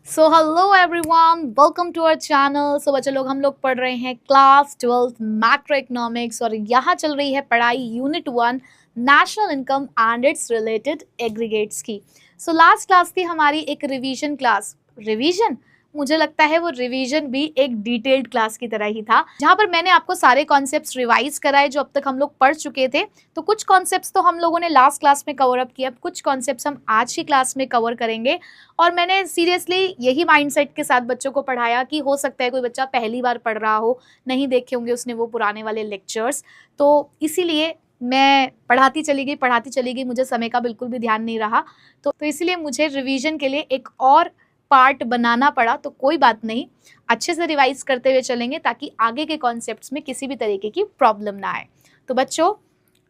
So hello everyone, welcome to our channel. So बच्चे लोग, हम लोग पढ़ रहे हैं क्लास 12 मैक्रो इकोनॉमिक्स और यहाँ चल रही है पढ़ाई unit 1 national income and its related aggregates की। सो लास्ट क्लास थी हमारी एक रिवीजन क्लास। रिवीजन, मुझे लगता है वो रिवीजन भी एक डिटेल्ड क्लास की तरह ही था, जहाँ पर मैंने आपको सारे कॉन्सेप्ट्स रिवाइज कराए जो अब तक हम लोग पढ़ चुके थे। तो कुछ कॉन्सेप्ट्स तो हम लोगों ने लास्ट क्लास में कवर अप किया, कुछ कॉन्सेप्ट्स हम आज की क्लास में कवर करेंगे। और मैंने सीरियसली यही माइंडसेट के साथ बच्चों को पढ़ाया कि हो सकता है कोई बच्चा पहली बार पढ़ रहा हो, नहीं देखे होंगे उसने वो पुराने वाले लेक्चर्स, तो इसीलिए मैं पढ़ाती चली गई, मुझे समय का बिल्कुल भी ध्यान नहीं रहा। तो इसीलिए मुझे रिवीजन के लिए एक और पार्ट बनाना पड़ा। तो कोई बात नहीं, अच्छे से रिवाइज करते हुए चलेंगे ताकि आगे के कॉन्सेप्ट्स में किसी भी तरीके की प्रॉब्लम ना आए। तो बच्चों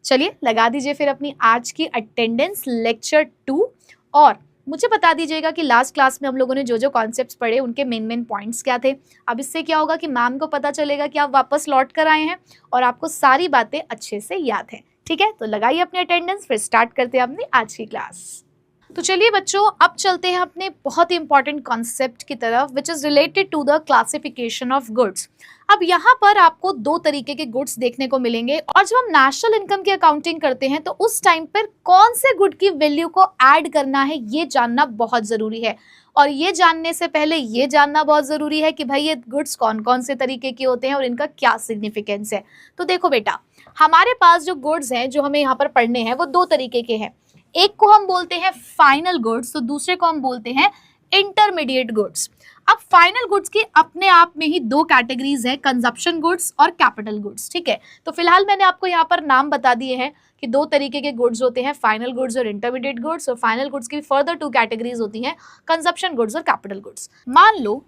चलिए लगा दीजिए फिर अपनी आज की अटेंडेंस लेक्चर 2 और मुझे बता दीजिएगा कि लास्ट क्लास में हम लोगों ने जो जो कॉन्सेप्ट्स पढ़े उनके मेन पॉइंट्स क्या थे। अब इससे क्या होगा कि मैम को पता चलेगा कि आप वापस लौट कर आए हैं और आपको सारी बातें अच्छे से याद है। ठीक है, तो लगाइए अपनी अटेंडेंस, फिर स्टार्ट करते हैं अपनी आज की क्लास। तो चलिए बच्चों, अब चलते हैं अपने बहुत ही इंपॉर्टेंट कॉन्सेप्ट की तरफ, which is related to the classification of goods. अब यहाँ पर आपको दो तरीके के गुड्स देखने को मिलेंगे और जब हम नेशनल इनकम की अकाउंटिंग करते हैं तो उस टाइम पर कौन से गुड की वैल्यू को ऐड करना है ये जानना बहुत जरूरी है। और ये जानने से पहले ये जानना बहुत जरूरी है कि भाई ये गुड्स कौन कौन से तरीके के होते हैं और इनका क्या सिग्निफिकेंस है। तो देखो बेटा, हमारे पास जो गुड्स हैं जो हमें यहाँ पर पढ़ने हैं वो दो तरीके के हैं। एक को हम बोलते हैं फाइनल गुड्स, तो दूसरे को हम बोलते हैं इंटरमीडिएट गुड्स। अब फाइनल गुड्स की अपने आप में ही दो कैटेगरीज है, कंजप्शन गुड्स और कैपिटल गुड्स। ठीक है, तो फिलहाल मैंने आपको यहाँ पर नाम बता दिए हैं कि दो तरीके के गुड्स होते हैं, फाइनल गुड्स और इंटरमीडिएट गुड्स। और फाइनल गुड्स की फर्दर टू कैटेगरीज होती हैं, कंजप्शन गुड्स और कैपिटल गुड्स। मान लो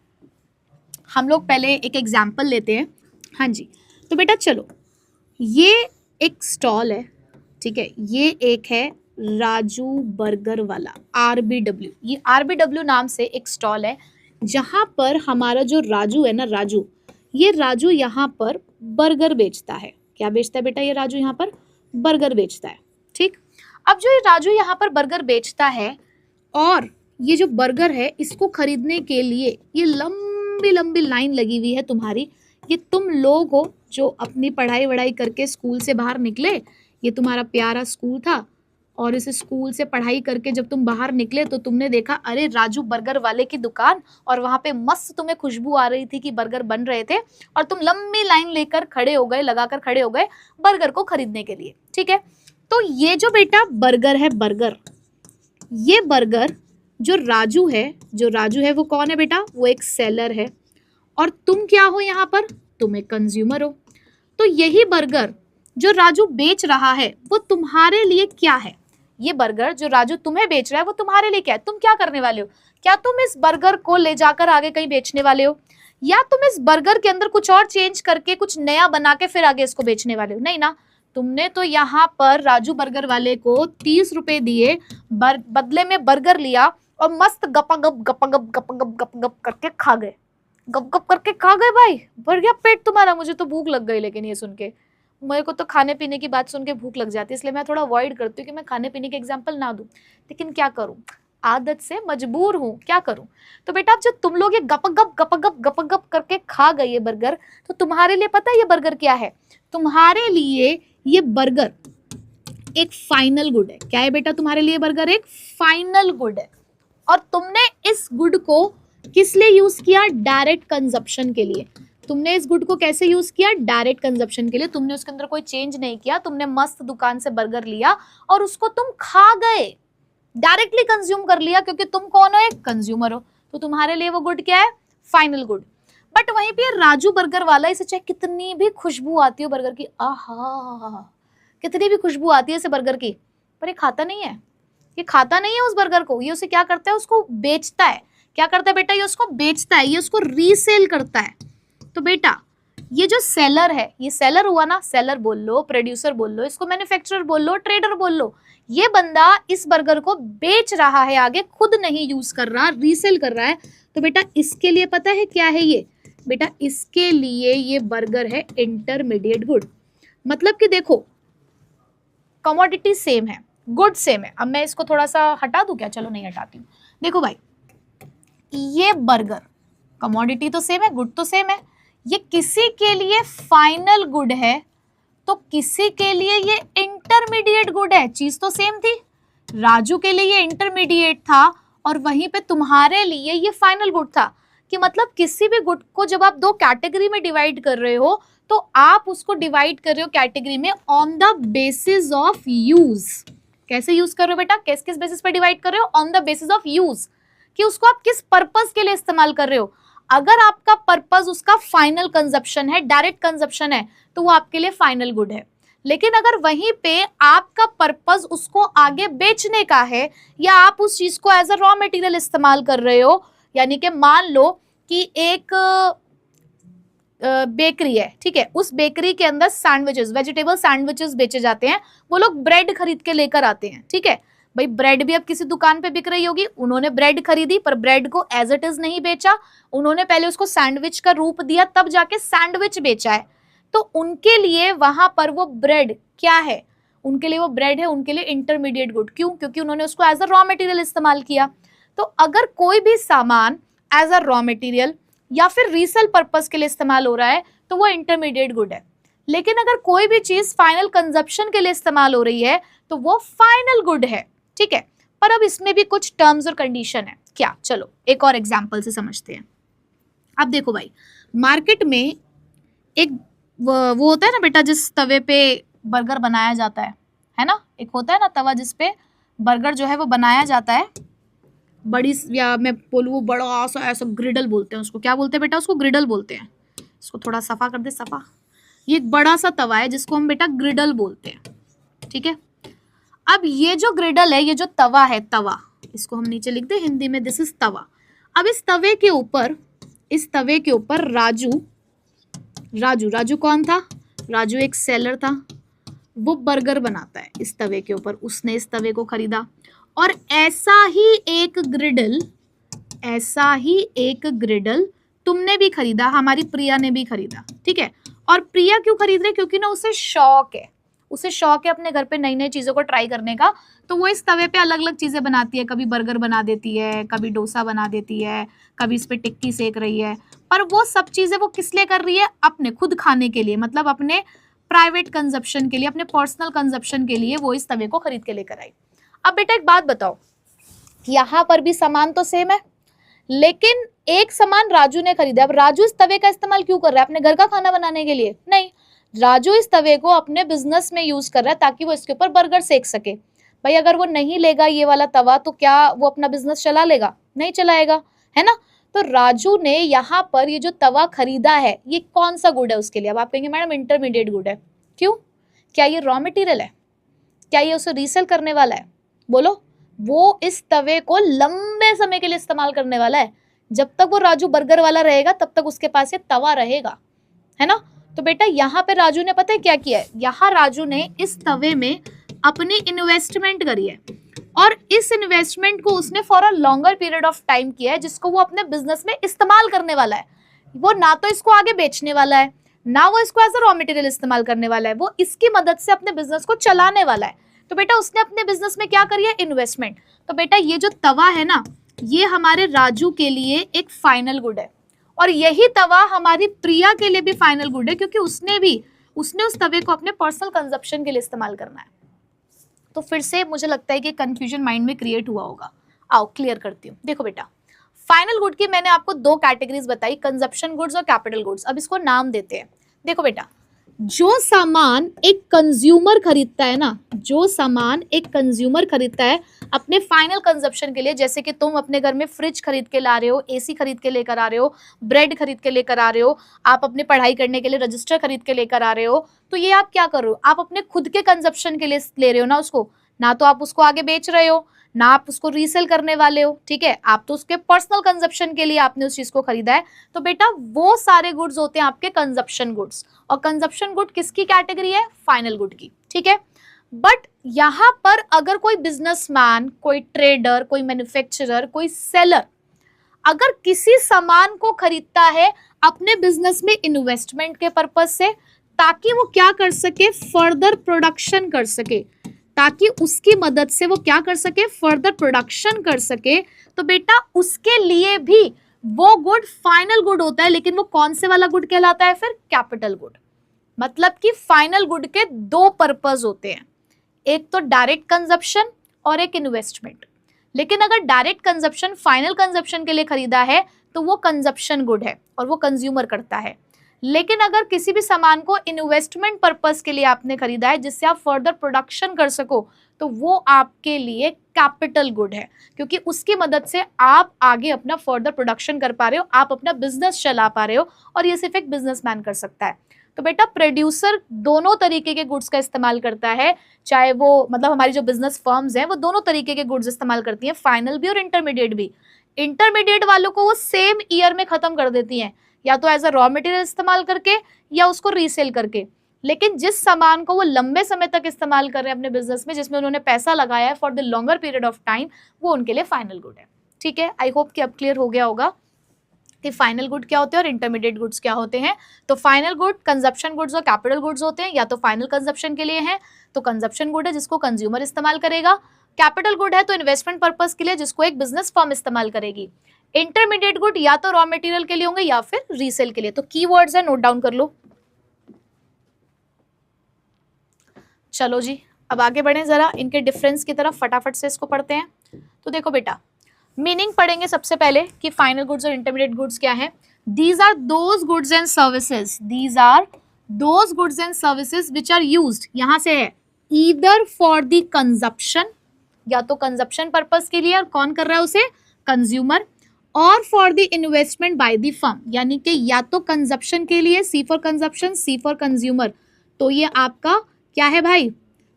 हम लोग पहले एक एग्जाम्पल लेते हैं। हाँ जी, तो बेटा चलो, ये एक स्टॉल है, ठीक है, ये एक है राजू बर्गर वाला, RBW। ये RBW नाम से एक स्टॉल है जहां पर हमारा जो राजू है ना, ये राजू यहाँ पर बर्गर बेचता है। क्या बेचता है बेटा? ये राजू यहाँ पर बर्गर बेचता है। ठीक, अब जो ये राजू यहाँ पर बर्गर बेचता है और ये जो बर्गर है इसको खरीदने के लिए ये लंबी लंबी लाइन लगी हुई है तुम्हारी। ये तुम लोग हो जो अपनी पढ़ाई वढ़ाई करके स्कूल से बाहर निकले, ये तुम्हारा प्यारा स्कूल था और इस स्कूल से पढ़ाई करके जब तुम बाहर निकले तो तुमने देखा अरे राजू बर्गर वाले की दुकान, और वहां पे मस्त तुम्हें खुशबू आ रही थी कि बर्गर बन रहे थे और तुम लंबी लाइन लेकर खड़े हो गए, लगाकर खड़े हो गए बर्गर को खरीदने के लिए। ठीक है, तो ये जो बेटा बर्गर है, ये बर्गर जो राजू है वो कौन है बेटा? वो एक सेलर है और तुम क्या हो यहाँ पर? तुम एक कंज्यूमर हो। तो यही बर्गर जो राजू बेच रहा है वो तुम्हारे लिए क्या है? ये बर्गर जो राजू तुम्हें बेच रहा है वो तुम्हारे लिए क्या है? तुम क्या करने वाले हो? क्या तुम इस बर्गर को ले जाकर आगे कहीं बेचने वाले हो, या तुम इस बर्गर के अंदर कुछ और चेंज करके कुछ नया बना के फिर आगे इसको बेचने वाले हो? नहीं ना, तुमने तो यहाँ पर राजू बर्गर वाले को 30 रुपए दिए, बदले में बर्गर लिया और मस्त गप करके खा गए, गप करके खा गए। भाई भर गया पेट तुम्हारा। मुझे तो भूख लग गई, लेकिन ये सुन के मेरे को तो खाने पीने की बात सुन के भूख लग जाती है, इसलिए मैं थोड़ा अवॉइड करती हूँ कि मैं खाने पीने के एग्जाम्पल ना दूं, लेकिन क्या करूं, आदत से मजबूर हूं, क्या करूं। तो बेटा जब तुम लोग ये गप गप करके खा गए ये बर्गर, तो तुम्हारे लिए पता है ये बर्गर क्या है? तुम्हारे लिए ये बर्गर एक फाइनल गुड है। क्या है बेटा? तुम्हारे लिए बर्गर एक फाइनल गुड है और तुमने इस गुड को किस लिए यूज किया? डायरेक्ट कंजप्शन के लिए। तुमने इस गुड को कैसे यूज किया? डायरेक्ट कंजप्शन के लिए। तुमने उसके अंदर कोई चेंज नहीं किया, तुमने मस्त दुकान से बर्गर लिया और उसको तुम खा गए, डायरेक्टली कंज्यूम कर लिया, क्योंकि तुम कौन हो? एक कंज्यूमर हो। तो तुम्हारे लिए वो गुड क्या है? Final good. बट वहीं पे राजू बर्गर वाला, इसे चाहे कितनी भी खुशबू आती हो बर्गर की, आहा कितनी भी खुशबू आती है इसे बर्गर की, पर ये खाता नहीं है, ये खाता नहीं है उस बर्गर को। ये उसे क्या करता है? उसको बेचता है। क्या करता है बेटा? ये उसको बेचता है, ये उसको रीसेल करता है। तो बेटा ये जो सेलर है, ये सेलर हुआ ना, सेलर बोल लो, प्रोड्यूसर बोल लो, इसको मैन्युफैक्चरर बोल लो, ट्रेडर बोल लो, ये बंदा इस बर्गर को बेच रहा है आगे, खुद नहीं यूज कर रहा, रीसेल कर रहा है। तो बेटा इसके लिए पता है क्या है ये? बेटा इसके लिए ये बर्गर है इंटरमीडिएट गुड। मतलब कि देखो कमोडिटी सेम है, गुड सेम है। अब मैं इसको थोड़ा सा हटा दूं क्या? चलो नहीं हटाती हूँ। देखो भाई, ये बर्गर, कमोडिटी तो सेम है, गुड तो सेम है, ये किसी के लिए फाइनल गुड है तो किसी के लिए ये इंटरमीडिएट गुड है। चीज तो सेम थी, राजू के लिए ये इंटरमीडिएट था और वहीं पे तुम्हारे लिए ये फाइनल गुड था। कि मतलब किसी भी गुड को जब आप दो कैटेगरी में डिवाइड कर रहे हो तो आप उसको डिवाइड कर रहे हो कैटेगरी में on the basis of use. कैसे यूज कर रहे हो बेटा, किस किस बेसिस पे डिवाइड कर रहे हो, on the basis of use, कि उसको आप किस पर्पस के लिए इस्तेमाल कर रहे हो। अगर आपका पर्पस उसका फाइनल कंजप्शन है, डायरेक्ट कंजप्शन है, तो वो आपके लिए फाइनल गुड है। लेकिन अगर वहीं पे आपका पर्पस उसको आगे बेचने का है या आप उस चीज को एज अ रॉ मटेरियल इस्तेमाल कर रहे हो, यानी कि मान लो कि एक बेकरी है, ठीक है, उस बेकरी के अंदर सैंडविचेस, वेजिटेबल सैंडविचेस बेचे जाते हैं, वो लोग ब्रेड खरीद के लेकर आते हैं, ठीक है भाई, ब्रेड भी अब किसी दुकान पे बिक रही होगी, उन्होंने ब्रेड खरीदी पर ब्रेड को एज इट इज नहीं बेचा, उन्होंने पहले उसको सैंडविच का रूप दिया तब जाके सैंडविच बेचा है। तो उनके लिए वहां पर वो ब्रेड क्या है, उनके लिए वो ब्रेड है, उनके लिए इंटरमीडिएट गुड। क्यों? क्योंकि उन्होंने उसको एज अ रॉ मटेरियल इस्तेमाल किया। तो अगर कोई भी सामान एज अ रॉ मटेरियल या फिर रीसेल पर्पस के लिए इस्तेमाल हो रहा है तो वो इंटरमीडिएट गुड है। लेकिन अगर कोई भी चीज फाइनल कंजप्शन के लिए इस्तेमाल हो रही है तो वो फाइनल गुड है, ठीक है। पर अब इसमें भी कुछ टर्म्स और कंडीशन है। क्या? चलो एक और एग्जांपल से समझते हैं। अब देखो भाई, मार्केट में एक वो होता है ना बेटा, जिस तवे पे बर्गर बनाया जाता है ना, एक होता है ना तवा जिस पे बर्गर जो है वो बनाया जाता है, बड़ी, या मैं बोलूँ वो बड़ा सा ऐसा ग्रिडल बोलते हैं उसको। क्या बोलते हैं बेटा? उसको ग्रिडल बोलते हैं। इसको थोड़ा सफा कर दे, सफा। ये एक बड़ा सा तवा है जिसको हम बेटा ग्रिडल बोलते हैं, ठीक है। अब ये जो ग्रिडल है, ये जो तवा है, तवा, इसको हम नीचे लिख दे हिंदी में, दिस इज तवा। अब इस तवे के ऊपर राजू कौन था? राजू एक सेलर था, वो बर्गर बनाता है इस तवे के ऊपर, उसने इस तवे को खरीदा। और ऐसा ही एक ग्रिडल तुमने भी खरीदा, हमारी प्रिया ने भी खरीदा, ठीक है। और प्रिया क्यों खरीद रही? क्योंकि ना उसे शौक है अपने घर पे नई नई चीजों को ट्राई करने का। तो वो इस तवे पे अलग अलग चीजें बनाती है, कभी बर्गर बना देती है, कभी डोसा बना देती है, कभी इस पे टिक्की सेक रही है। पर वो सब चीजें वो किस लिए कर रही है? अपने खुद खाने के लिए, मतलब अपने प्राइवेट कंजप्शन के लिए, अपने पर्सनल कंजप्शन के लिए वो इस तवे को खरीद के लेकर आई। अब बेटा एक बात बताओ, यहाँ पर भी सामान तो सेम है, लेकिन एक सामान राजू ने खरीदा। अब राजू इस तवे का इस्तेमाल क्यों कर रहा है? अपने घर का खाना बनाने के लिए? नहीं, राजू इस तवे को अपने बिजनेस में यूज कर रहा है ताकि वो इसके ऊपर बर्गर सेक सके। भाई अगर वो नहीं लेगा ये वाला तवा तो क्या वो अपना बिजनेस चला लेगा? नहीं चलाएगा, है ना। तो राजू ने यहाँ पर ये जो तवा खरीदा है, ये कौन सा गुड है उसके लिए? अब आप कहेंगे मैडम इंटरमीडिएट गुड है। क्यों? क्या ये रॉ मटेरियल है? क्या ये उसे रीसेल करने वाला है? बोलो। वो इस तवे को लंबे समय के लिए इस्तेमाल करने वाला है। जब तक वो राजू बर्गर वाला रहेगा तब तक उसके पास ये तवा रहेगा, है ना। तो बेटा यहाँ पे राजू ने पता है क्या किया है? यहाँ राजू ने इस तवे में अपनी इन्वेस्टमेंट करी है और इस इन्वेस्टमेंट को उसने for a longer period of time किया है, जिसको वो अपने बिजनेस में इस्तेमाल करने वाला है। वो ना तो इसको आगे बेचने वाला है, ना वो इसको एज अ रॉ मटेरियल इस्तेमाल करने वाला है, वो इसकी मदद से अपने बिजनेस को चलाने वाला है। तो बेटा उसने अपने बिजनेस में क्या करी है? इन्वेस्टमेंट। तो बेटा ये जो तवा है ना, ये हमारे राजू के लिए एक फाइनल गुड है और यही तवा हमारी प्रिया के लिए भी फाइनल गुड है, क्योंकि उसने उस तवे को अपने पर्सनल कंजप्शन के लिए इस्तेमाल करना है। तो फिर से मुझे लगता है कि कंफ्यूजन माइंड में क्रिएट हुआ होगा। आओ क्लियर करती हूँ। देखो बेटा, फाइनल गुड की मैंने आपको दो कैटेगरीज बताई, कंजप्शन गुड्स और कैपिटल गुड्स। अब इसको नाम देते हैं। देखो बेटा, जो सामान एक कंज्यूमर खरीदता है ना, जो सामान एक कंज्यूमर खरीदता है अपने फाइनल कंजप्शन के लिए, जैसे कि तुम अपने घर में फ्रिज खरीद के ला रहे हो, एसी खरीद के लेकर आ रहे हो, ब्रेड खरीद के लेकर आ रहे हो, आप अपनी पढ़ाई करने के लिए रजिस्टर खरीद के लेकर आ रहे हो, तो ये आप क्या कर रहे हो? आप अपने खुद के कंजप्शन के लिए ले रहे हो ना उसको, ना तो आप उसको आगे बेच रहे हो, ना आप उसको रीसेल करने वाले हो, ठीक है। आप तो उसके पर्सनल कंजप्शन के लिए आपने उस चीज को खरीदा है। तो बेटा वो सारे गुड्स होते हैं आपके कंजप्शन गुड्स, और कंजप्शन गुड किसकी कैटेगरी है? फाइनल गुड की, ठीक है। बट यहां पर अगर कोई बिजनेसमैन, कोई ट्रेडर, कोई मैन्युफैक्चरर, कोई सेलर अगर किसी सामान को खरीदता है अपने बिजनेस में इन्वेस्टमेंट के पर्पज से, ताकि वो क्या कर सके? फर्दर प्रोडक्शन कर सके, ताकि उसकी मदद से वो क्या कर सके, फर्दर प्रोडक्शन कर सके। तो बेटा उसके लिए भी वो गुड फाइनल गुड होता है, लेकिन वो कौन से वाला गुड कहलाता है फिर, कैपिटल गुड। मतलब कि फाइनल गुड के दो पर्पस होते हैं, एक तो डायरेक्ट कंजप्शन और एक इन्वेस्टमेंट। लेकिन अगर डायरेक्ट कंजप्शन फाइनल कंजप्शन के लिए खरीदा है तो वो कंजप्शन गुड है और वो कंज्यूमर करता है। लेकिन अगर किसी भी सामान को इन्वेस्टमेंट पर्पस के लिए आपने खरीदा है जिससे आप फर्दर प्रोडक्शन कर सको, तो वो आपके लिए कैपिटल गुड है, क्योंकि उसकी मदद से आप आगे अपना फर्दर प्रोडक्शन कर पा रहे हो, आप अपना बिजनेस चला पा रहे हो, और ये सिर्फ एक बिजनेसमैन कर सकता है। तो बेटा प्रोड्यूसर दोनों तरीके के गुड्स का इस्तेमाल करता है, चाहे वो मतलब हमारी जो बिजनेस फर्म्स हैं वो दोनों तरीके के गुड्स इस्तेमाल करती हैं, फाइनल भी और इंटरमीडिएट भी। इंटरमीडिएट वालों को वो सेम ईयर में खत्म कर देती हैं, या तो एज अ रॉ मटेरियल इस्तेमाल करके या उसको रीसेल करके। लेकिन जिस सामान को वो लंबे समय तक इस्तेमाल कर रहे हैं अपने बिजनेस में, जिसमें उन्होंने पैसा लगाया है for the longer period of time, वो उनके लिए फाइनल गुड है। ठीक है, आई होप कि अब क्लियर हो गया होगा कि फाइनल गुड क्या होते हैं और इंटरमीडिएट गुड्स क्या होते हैं। तो फाइनल गुड कंजप्शन गुड्स और कैपिटल गुड्स होते हैं, या तो फाइनल कंजप्शन के लिए है तो कंजप्शन गुड है जिसको कंज्यूमर इस्तेमाल करेगा, कैपिटल गुड है तो इन्वेस्टमेंट पर्पस के लिए जिसको एक बिजनेस फर्म इस्तेमाल करेगी। इंटरमीडिएट गुड या तो रॉ मटेरियल के लिए होंगे या फिर रीसेल के लिए। तो कीवर्ड्स है, नोट डाउन कर लो। चलो जी, अब आगे बढ़े, जरा इनके डिफरेंस की तरफ फटाफट से इसको पढ़ते हैं। तो देखो बेटा, मीनिंग पढ़ेंगे सबसे पहले कि फाइनल गुड्स और इंटरमीडिएट गुड्स क्या है। These are those goods and services, these are those goods and services which are used, यहां से है ईदर फॉर द कंजप्शन, या तो कंजप्शन पर्पस के लिए, और कौन कर रहा है उसे, कंज्यूमर, और for the investment by the firm, यानी कि या तो कंजप्शन के लिए, C for consumption, C for consumer. तो ये आपका क्या है भाई,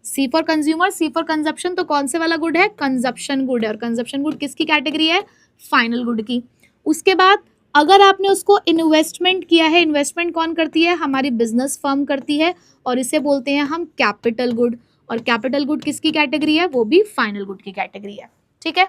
C for consumer, C for consumption, तो कौन से वाला गुड है, कंजप्शन गुड है। और कंजप्शन गुड किसकी कैटेगरी है, फाइनल गुड की। उसके बाद अगर आपने उसको इन्वेस्टमेंट किया है, इन्वेस्टमेंट कौन करती है, हमारी बिजनेस फर्म करती है, और इसे बोलते हैं हम कैपिटल गुड। और कैपिटल गुड किसकी कैटेगरी है, वो भी फाइनल गुड की कैटेगरी है। ठीक है,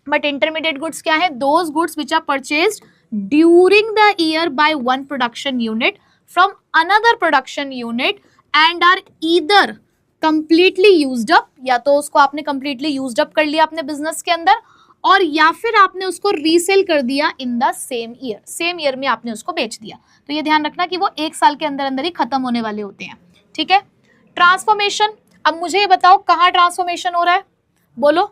बट इंटरमीडिएट गुड्स क्या है, those goods which are purchased during the year by one production unit from another production unit and are either completely used up, या तो उसको आपने कंप्लीटली यूज्ड अप कर लिया अपने बिजनेस के अंदर, और या फिर आपने उसको रीसेल कर दिया इन the same year, same year में आपने उसको बेच दिया। तो ये ध्यान रखना कि वो एक साल के अंदर अंदर ही खत्म होने वाले होते हैं। ठीक है, ट्रांसफॉर्मेशन, अब मुझे ये बताओ कहाँ ट्रांसफॉर्मेशन हो रहा है, बोलो।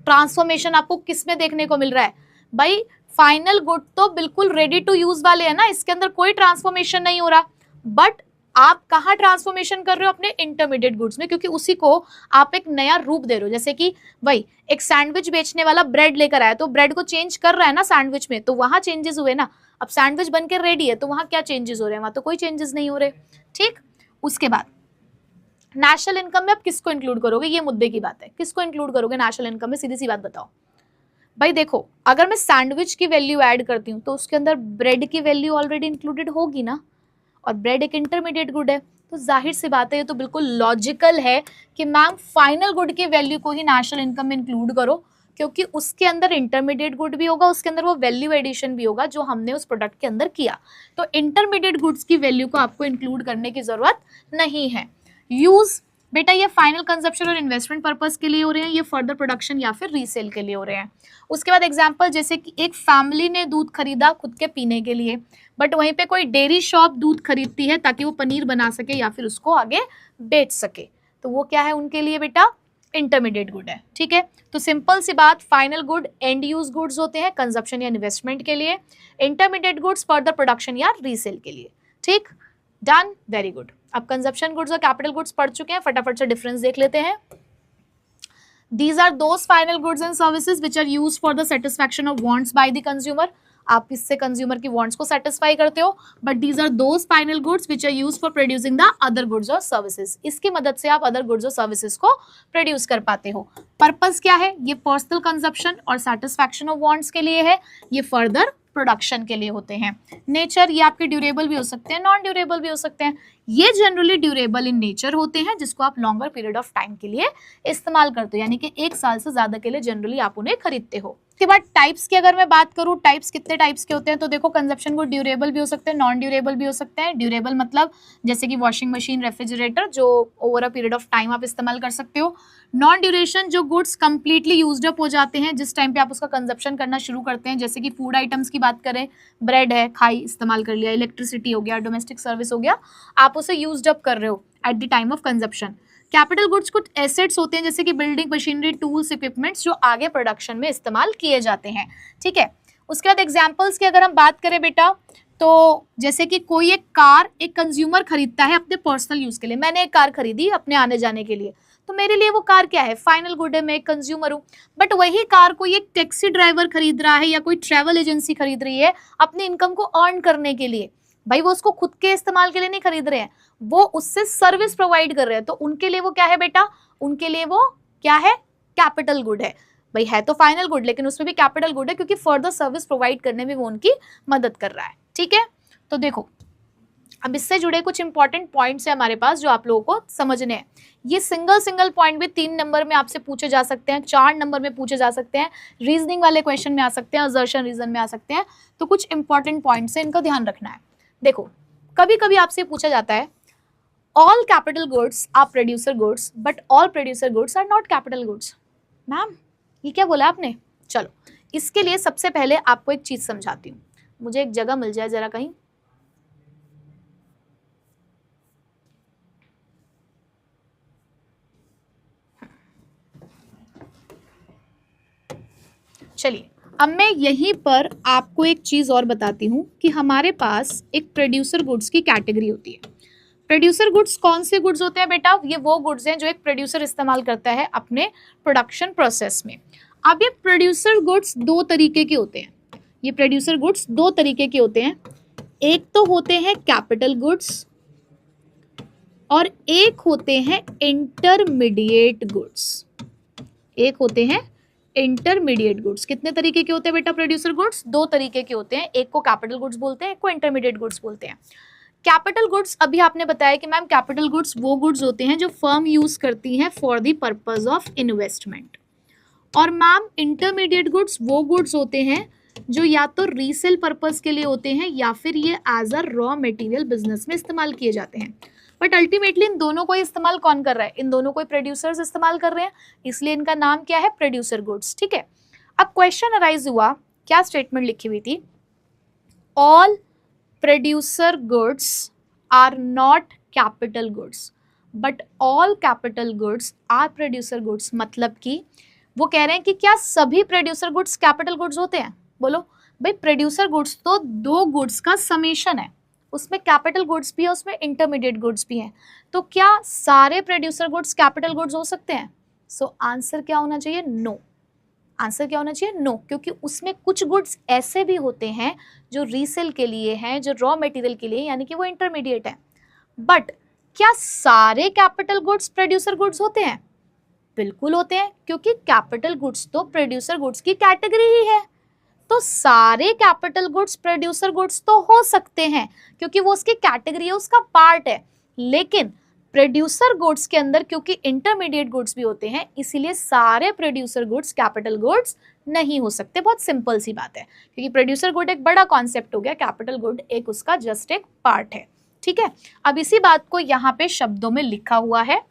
ट्रांसफॉर्मेशन आपको किस में देखने को मिल रहा है भाई, फाइनल गुड तो बिल्कुल रेडी टू यूज वाले हैं ना, इसके अंदर कोई ट्रांसफॉर्मेशन नहीं हो रहा। बट आप कहाँ ट्रांसफॉर्मेशन कर रहे हो, अपने इंटरमीडिएट गुड्स में, क्योंकि उसी को आप एक नया रूप दे रहे हो। जैसे कि भाई एक सैंडविच बेचने वाला ब्रेड लेकर आया, तो ब्रेड को चेंज कर रहा है ना सैंडविच में, तो वहां चेंजेस हुए ना। अब सैंडविच बनकर रेडी है तो वहां क्या चेंजेस हो रहे हैं, वहां तो कोई चेंजेस नहीं हो रहे। ठीक, उसके बाद नेशनल इनकम में आप किसको इंक्लूड करोगे, ये मुद्दे की बात है, किसको इंक्लूड करोगे नेशनल इनकम में, सीधी सी बात बताओ भाई। देखो, अगर मैं सैंडविच की वैल्यू ऐड करती हूँ तो उसके अंदर ब्रेड की वैल्यू ऑलरेडी इंक्लूडेड होगी ना, और ब्रेड एक इंटरमीडिएट गुड है, तो जाहिर सी बात है, ये तो बिल्कुल लॉजिकल है कि मैम फाइनल गुड की वैल्यू को ही नेशनल इनकम में इंक्लूड करो, क्योंकि उसके अंदर इंटरमीडिएट गुड भी होगा, उसके अंदर वो वैल्यू एडिशन भी होगा जो हमने उस प्रोडक्ट के अंदर किया। तो इंटरमीडिएट गुड्स की वैल्यू को आपको इंक्लूड करने की जरूरत नहीं है। यूज बेटा, ये फाइनल कंजप्शन और इन्वेस्टमेंट पर्पस के लिए हो रहे हैं, ये फर्दर प्रोडक्शन या फिर रीसेल के लिए हो रहे हैं। उसके बाद एग्जांपल, जैसे कि एक फैमिली ने दूध खरीदा खुद के पीने के लिए, बट वहीं पे कोई डेयरी शॉप दूध खरीदती है ताकि वो पनीर बना सके या फिर उसको आगे बेच सके, तो वो क्या है उनके लिए बेटा, इंटरमीडिएट गुड है। ठीक है, तो सिंपल सी बात, final good and use goods होते हैं कंजप्शन या इन्वेस्टमेंट के लिए, इंटरमीडिएट गुड्स फर्दर प्रोडक्शन या रीसेल के लिए। ठीक, डन, वेरी गुड। अब कंजप्शन गुड्स और कैपिटल गुड्स पढ़ चुके हैं, फटाफट से डिफरेंस देख लेते हैं। These are those final goods and services which are used for the satisfaction of wants by the consumer. आप इससे कंज्यूमर की वॉन्ट्स को सेटिस्फाई करते हो, but these are those final goods which are use for producing the other goods और services. इसकी मदद से आप अदर गुड्स और सर्विसेज को प्रोड्यूस कर पाते हो। पर्पस क्या है, ये पर्सनल कंजप्शन और सेटिस्फैक्शन ऑफ वॉन्ट्स के लिए है, ये फर्दर प्रोडक्शन के लिए होते हैं। नेचर, ये आपके ड्यूरेबल भी हो सकते हैं, नॉन ड्यूरेबल भी हो सकते हैं। ये जनरली ड्यूरेबल इन नेचर होते हैं, जिसको आप लॉन्गर पीरियड ऑफ टाइम के लिए इस्तेमाल करते हो, यानी कि 1 साल से ज्यादा के लिए जनरली आप उन्हें खरीदते हो। उसके बाद टाइप्स की अगर मैं बात करूं, टाइप्स कितने टाइप्स के होते हैं, तो देखो कंजप्शन गुड ड्यूरेबल भी हो सकते हैं, नॉन ड्यूरेबल भी हो सकते हैं। ड्यूरेबल मतलब जैसे कि वॉशिंग मशीन, रेफ्रिजरेटर, जो over a period of time आप इस्तेमाल कर सकते हो। नॉन ड्यूरेशन, जो गुड्स कंप्लीटली यूज्ड अप हो जाते हैं जिस टाइम पे आप उसका कंजप्शन करना शुरू करते हैं, जैसे कि फूड आइटम्स की बात करें, ब्रेड है, खाई इस्तेमाल कर लिया, इलेक्ट्रिसिटी हो गया, डोमेस्टिक सर्विस हो गया, आप उसे यूज्ड अप कर रहे हो at the time of consumption. Capital goods कुछ एसेट्स होते हैं जैसे कि बिल्डिंग मशीनरी, टूल्स, इक्विपमेंट्स, जो आगे प्रोडक्शन में इस्तेमाल किए जाते हैं। ठीक है, उसके बाद एग्जांपल्स की अगर हम बात करें बेटा, तो जैसे कि कोई एक कार एक कंज्यूमर खरीदता है अपने पर्सनल यूज के लिए। मैंने एक कार खरीदी अपने आने जाने के लिए, तो मेरे लिए वो कार क्या है, फाइनल गुड है, मैं एक कंज्यूमर हूँ। बट वही कार कोई एक टैक्सी ड्राइवर खरीद रहा है या कोई ट्रैवल एजेंसी खरीद रही है अपनी इनकम को अर्न करने के लिए। भाई वो उसको खुद के इस्तेमाल के लिए नहीं खरीद रहे हैं, वो उससे सर्विस प्रोवाइड कर रहे हैं, तो उनके लिए वो क्या है बेटा, उनके लिए वो क्या है, कैपिटल गुड है। भाई है तो फाइनल गुड, लेकिन उसमें भी कैपिटल गुड है क्योंकि फर्दर सर्विस प्रोवाइड करने में वो उनकी मदद कर रहा है। ठीक है, तो देखो अब इससे जुड़े कुछ इंपॉर्टेंट पॉइंट्स है हमारे पास जो आप लोगों को समझने हैं। ये सिंगल पॉइंट भी 3 नंबर में आपसे पूछे जा सकते हैं, 4 नंबर में पूछे जा सकते हैं, रीजनिंग वाले क्वेश्चन में आ सकते हैं, असर्शन रीजन में आ सकते हैं। तो कुछ इंपॉर्टेंट पॉइंट्स है, इनका ध्यान रखना है। देखो कभी कभी आपसे पूछा जाता है all capital goods are producer goods but all producer goods are not capital goods. Ma'am ये क्या बोला आपने? चलो इसके लिए सबसे पहले आपको एक चीज समझाती हूँ, मुझे एक जगह मिल जाए जरा कहीं। चलिए अब मैं यहीं पर आपको एक चीज और बताती हूँ कि हमारे पास एक प्रोड्यूसर गुड्स की कैटेगरी होती है। प्रोड्यूसर गुड्स कौन से गुड्स होते हैं बेटा? ये वो गुड्स हैं जो एक प्रोड्यूसर इस्तेमाल करता है अपने प्रोडक्शन प्रोसेस में। अब ये प्रोड्यूसर गुड्स 2 तरीके के होते हैं, ये प्रोड्यूसर गुड्स 2 तरीके के होते हैं। एक तो होते हैं कैपिटल गुड्स और एक होते हैं इंटरमीडिएट गुड्स। एक होते हैं इंटरमीडिएट गुड्स। कितने तरीके के होते हैं बेटा प्रोड्यूसर गुड्स? 2 तरीके के होते हैं, एक को कैपिटल गुड्स बोलते हैं, एक को इंटरमीडिएट गुड्स बोलते हैं। कैपिटल गुड्स अभी आपने बताया कि मैम कैपिटल गुड्स वो गुड्स होते हैं जो फर्म यूज करती हैं for the purpose of investment, और मैम इंटरमीडिएट गुड्स वो गुड्स होते हैं जो या तो रीसेल पर्पस के लिए होते हैं या फिर ये as a raw material business में इस्तेमाल किए जाते हैं। बट अल्टीमेटली इन दोनों को इस्तेमाल कौन कर रहा है? इन दोनों को प्रोड्यूसर्स इस्तेमाल कर रहे हैं, इसलिए इनका नाम क्या है? Producer goods. ठीक है, अब क्वेश्चन अराइज हुआ, क्या स्टेटमेंट लिखी हुई थी? All producer goods are not capital goods but all capital goods are producer goods. मतलब कि वो कह रहे हैं कि क्या सभी प्रोड्यूसर गुड्स कैपिटल गुड्स होते हैं? बोलो भाई, प्रोड्यूसर गुड्स तो 2 गुड्स का समेशन है, उसमें कैपिटल गुड्स भी है, उसमें इंटरमीडिएट गुड्स भी हैं, तो क्या सारे प्रोड्यूसर गुड्स कैपिटल गुड्स हो सकते हैं? सो आंसर क्या होना चाहिए? नो। आंसर क्या होना चाहिए? नो, क्योंकि उसमें कुछ गुड्स ऐसे भी होते हैं जो रीसेल के लिए हैं, जो रॉ मटेरियल के लिए, यानी कि वो इंटरमीडिएट है। बट क्या सारे कैपिटल गुड्स प्रोड्यूसर गुड्स होते हैं? बिल्कुल होते हैं, क्योंकि कैपिटल गुड्स तो प्रोड्यूसर गुड्स की कैटेगरी ही है, तो सारे कैपिटल गुड्स प्रोड्यूसर गुड्स तो हो सकते हैं क्योंकि वो उसकी कैटेगरी है, उसका पार्ट है। लेकिन प्रोड्यूसर गुड्स के अंदर क्योंकि इंटरमीडिएट गुड्स भी होते हैं, इसीलिए सारे प्रोड्यूसर गुड्स कैपिटल गुड्स नहीं हो सकते। बहुत सिंपल सी बात है, क्योंकि प्रोड्यूसर गुड एक बड़ा कॉन्सेप्ट हो गया, कैपिटल गुड एक उसका जस्ट एक पार्ट है। ठीक है, अब इसी बात को यहाँ पे शब्दों में लिखा हुआ है,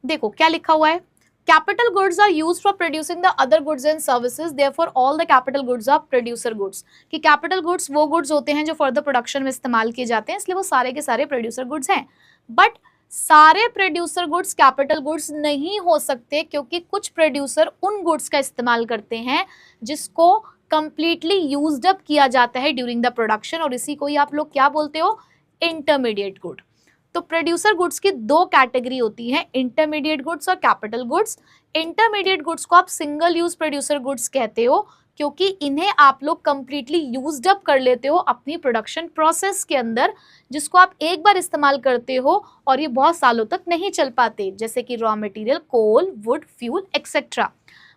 देखो क्या लिखा हुआ है। Capital goods are used for producing the other goods and services, therefore all the capital goods are producer goods। कि capital goods वो goods होते हैं जो further production में इस्तेमाल किए जाते हैं, इसलिए वो सारे के सारे producer goods हैं। But सारे producer goods capital goods नहीं हो सकते, क्योंकि कुछ producer उन goods का इस्तेमाल करते हैं जिसको completely used up किया जाता है during the production, और इसी को ही आप लोग क्या बोलते हो? Intermediate good। तो प्रोड्यूसर गुड्स की 2 कैटेगरी होती है, इंटरमीडिएट गुड्स और कैपिटल गुड्स। इंटरमीडिएट गुड्स को आप सिंगल यूज प्रोड्यूसर गुड्स कहते हो, क्योंकि इन्हें आप लोग कंप्लीटली यूज्ड अप कर लेते हो अपनी प्रोडक्शन प्रोसेस के अंदर, जिसको आप एक बार इस्तेमाल करते हो और ये बहुत सालों तक नहीं चल पाते, जैसे कि raw material, coal, wood, fuel etcetera.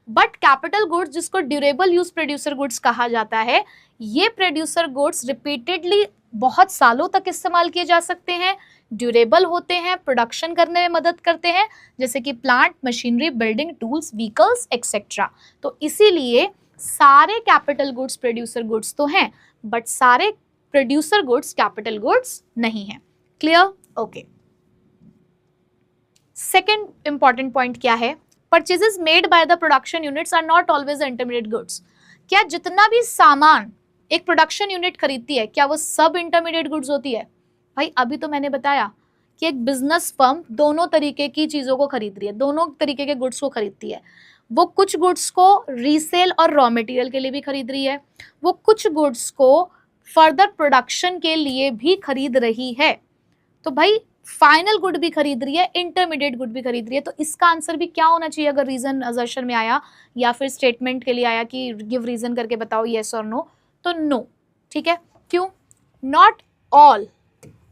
But capital goods जिसको ड्यूरेबल यूज प्रोड्यूसर गुड्स कहा जाता है, ये प्रोड्यूसर गुड्स रिपीटेडली बहुत सालों तक इस्तेमाल किए जा सकते हैं, ड्यूरेबल होते हैं, प्रोडक्शन करने में मदद करते हैं, जैसे कि plant, machinery, building, tools, vehicles etcetera. तो इसीलिए सारे कैपिटल गुड्स प्रोड्यूसर गुड्स तो हैं, बट सारे प्रोड्यूसर गुड्स कैपिटल गुड्स नहीं है। Clear? Okay. Second important point क्या है? Purchases made by the production units are not always intermediate goods. क्या जितना भी सामान एक प्रोडक्शन यूनिट खरीदती है, क्या वो सब इंटरमीडिएट गुड्स होती है? भाई अभी तो मैंने बताया कि एक बिजनेस फर्म दोनों तरीके की चीजों को खरीद रही है, दोनों तरीके के गुड्स को खरीदती है। वो कुछ गुड्स को रीसेल और रॉ मटेरियल के लिए भी खरीद रही है, वो कुछ गुड्स को फर्दर प्रोडक्शन के लिए भी खरीद रही है। तो भाई फाइनल गुड भी खरीद रही है, इंटरमीडिएट गुड भी खरीद रही है। तो इसका आंसर भी क्या होना चाहिए अगर रीजन असर्शन में आया या फिर स्टेटमेंट के लिए आया कि गिव रीजन करके बताओ येस और नो, तो नो। ठीक है, क्यों?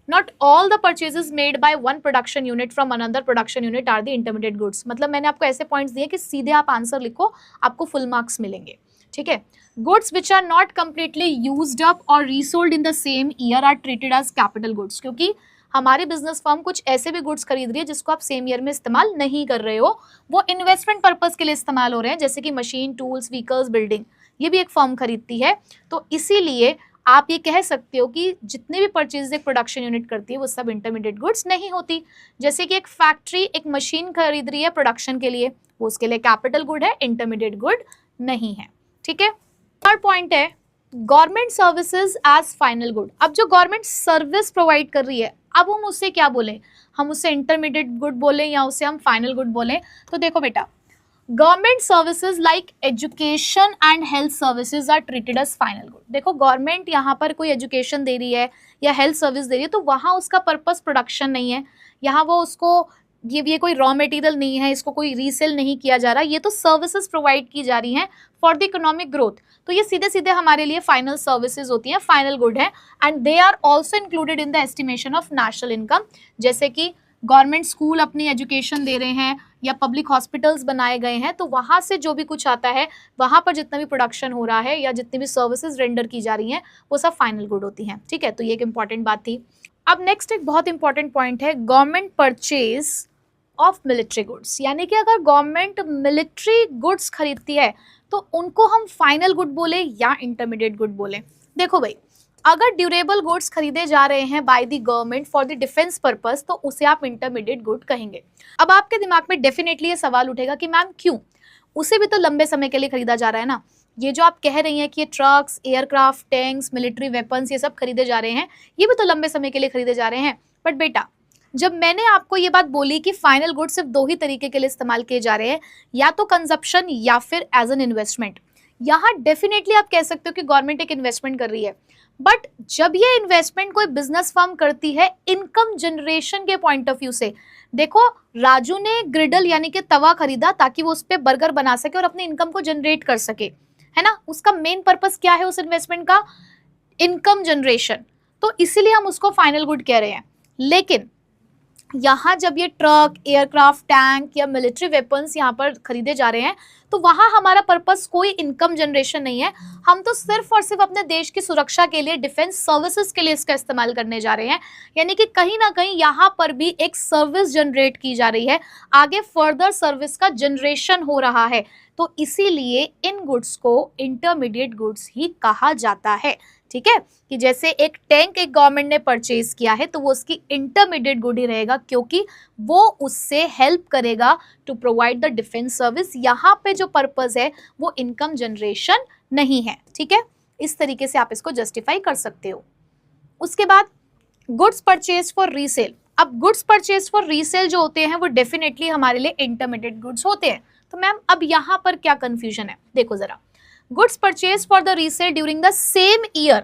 Not all the purchases made by one production unit from another production unit are the intermediate goods। मतलब मैंने आपको ऐसे पॉइंट्स दिए कि सीधे आप आंसर लिखो, आपको फुल मार्क्स मिलेंगे। ठीक है, goods which are not completely used up और resold in the same year are treated as capital goods. क्योंकि हमारी बिजनेस फर्म कुछ ऐसे भी गुड्स खरीद रही है जिसको आप सेम ईयर में इस्तेमाल नहीं कर रहे हो, वो इन्वेस्टमेंट पर्पज के लिए इस्तेमाल हो रहे हैं, जैसे कि मशीन, टूल्स, व्हीकल्स, बिल्डिंग, ये भी एक फर्म खरीदती है। तो इसीलिए आप ये कह सकते हो कि जितने भी परचेज एक प्रोडक्शन यूनिट करती है वो सब इंटरमीडिएट गुड्स नहीं होती। जैसे कि एक फैक्ट्री एक मशीन खरीद रही है प्रोडक्शन के लिए, वो उसके लिए कैपिटल गुड है, इंटरमीडिएट गुड नहीं है। ठीक है, थर्ड पॉइंट है government services as final good. अब जो गवर्नमेंट सर्विस प्रोवाइड कर रही है, अब हम उससे क्या बोलें? हम उससे इंटरमीडिएट गुड बोलें या उससे हम फाइनल गुड बोलें? तो देखो बेटा, government services like education and health services are treated as final good. देखो गवर्नमेंट यहाँ पर कोई एजुकेशन दे रही है या हेल्थ सर्विस दे रही है, तो वहाँ उसका पर्पस प्रोडक्शन नहीं है, यहाँ वो उसको ये कोई रॉ मटेरियल नहीं है, इसको कोई रीसेल नहीं किया जा रहा, ये तो सर्विसेज प्रोवाइड की जा रही हैं फॉर द इकोनॉमिक ग्रोथ। तो ये सीधे सीधे हमारे लिए फाइनल सर्विसेज होती हैं, फाइनल गुड है, and they are also included in the estimation of national income. जैसे कि गवर्नमेंट स्कूल अपनी एजुकेशन दे रहे हैं या पब्लिक हॉस्पिटल्स बनाए गए हैं, तो वहाँ से जो भी कुछ आता है, वहाँ पर जितना भी प्रोडक्शन हो रहा है या जितनी भी सर्विसेज रेंडर की जा रही हैं, वो सब फाइनल गुड होती हैं। ठीक है, तो ये एक इंपॉर्टेंट बात थी। अब नेक्स्ट एक बहुत इंपॉर्टेंट पॉइंट है government purchase of military goods. यानी कि अगर गवर्नमेंट मिलिट्री गुड्स खरीदती है तो उनको हम फाइनल गुड बोले या इंटरमीडिएट गुड बोले? देखो भाई, अगर ड्यूरेबल गुड्स खरीदे जा रहे हैं by the government for the defence purpose, तो उसे आप इंटरमीडिएट गुड कहेंगे। अब आपके दिमाग में डेफिनेटली ये सवाल उठेगा कि मैम क्यों? उसे भी तो लंबे समय के लिए खरीदा जा रहा है ना। ये जो आप कह रही हैं कि ये trucks, aircraft, tanks, military weapons, ये सब खरीदे जा रहे हैं, ये भी तो लंबे समय के लिए खरीदे जा रहे हैं। बट बेटा, जब मैंने आपको ये बात बोली कि फाइनल गुड सिर्फ दो ही तरीके के लिए इस्तेमाल किए जा रहे हैं, या तो कंजप्शन या फिर एज एन इन्वेस्टमेंट, यहाँ डेफिनेटली आप कह सकते हो कि गवर्नमेंट एक इन्वेस्टमेंट कर रही है। बट जब ये इन्वेस्टमेंट कोई बिजनेस फर्म करती है इनकम जनरेशन के पॉइंट ऑफ व्यू से, देखो राजू ने ग्रिडल यानी कि तवा खरीदा ताकि वो उस पर बर्गर बना सके और अपनी इनकम को जनरेट कर सके, है ना। उसका मेन पर्पस क्या है उस इन्वेस्टमेंट का? Income generation. तो इसीलिए हम उसको फाइनल गुड कह रहे हैं। लेकिन यहाँ जब ये ट्रक, एयरक्राफ्ट, टैंक या मिलिट्री वेपन्स यहाँ पर खरीदे जा रहे हैं, तो वहाँ हमारा पर्पस कोई इनकम जनरेशन नहीं है। हम तो सिर्फ और सिर्फ अपने देश की सुरक्षा के लिए, डिफेंस सर्विसेज के लिए इसका इस्तेमाल करने जा रहे हैं। यानी कि कहीं ना कहीं यहाँ पर भी एक सर्विस जनरेट की जा रही है, आगे फर्दर सर्विस का जनरेशन हो रहा है। तो इसीलिए इन गुड्स को इंटरमीडिएट गुड्स ही कहा जाता है। ठीक है, कि जैसे एक टैंक एक गवर्नमेंट ने परचेज किया है तो वो उसकी इंटरमीडिएट गुड ही रहेगा, क्योंकि वो उससे हेल्प करेगा to provide the defence service. यहाँ पे जो पर्पस है वो इनकम जनरेशन नहीं है। ठीक है, इस तरीके से आप इसको जस्टिफाई कर सकते हो। उसके बाद गुड्स परचेज फॉर रीसेल। अब गुड्स परचेज फॉर रीसेल जो होते हैं वो डेफिनेटली हमारे लिए इंटरमीडिएट गुड्स होते हैं। तो मैम अब यहाँ पर क्या कंफ्यूजन है? देखो जरा, goods purchased for the resale during the same year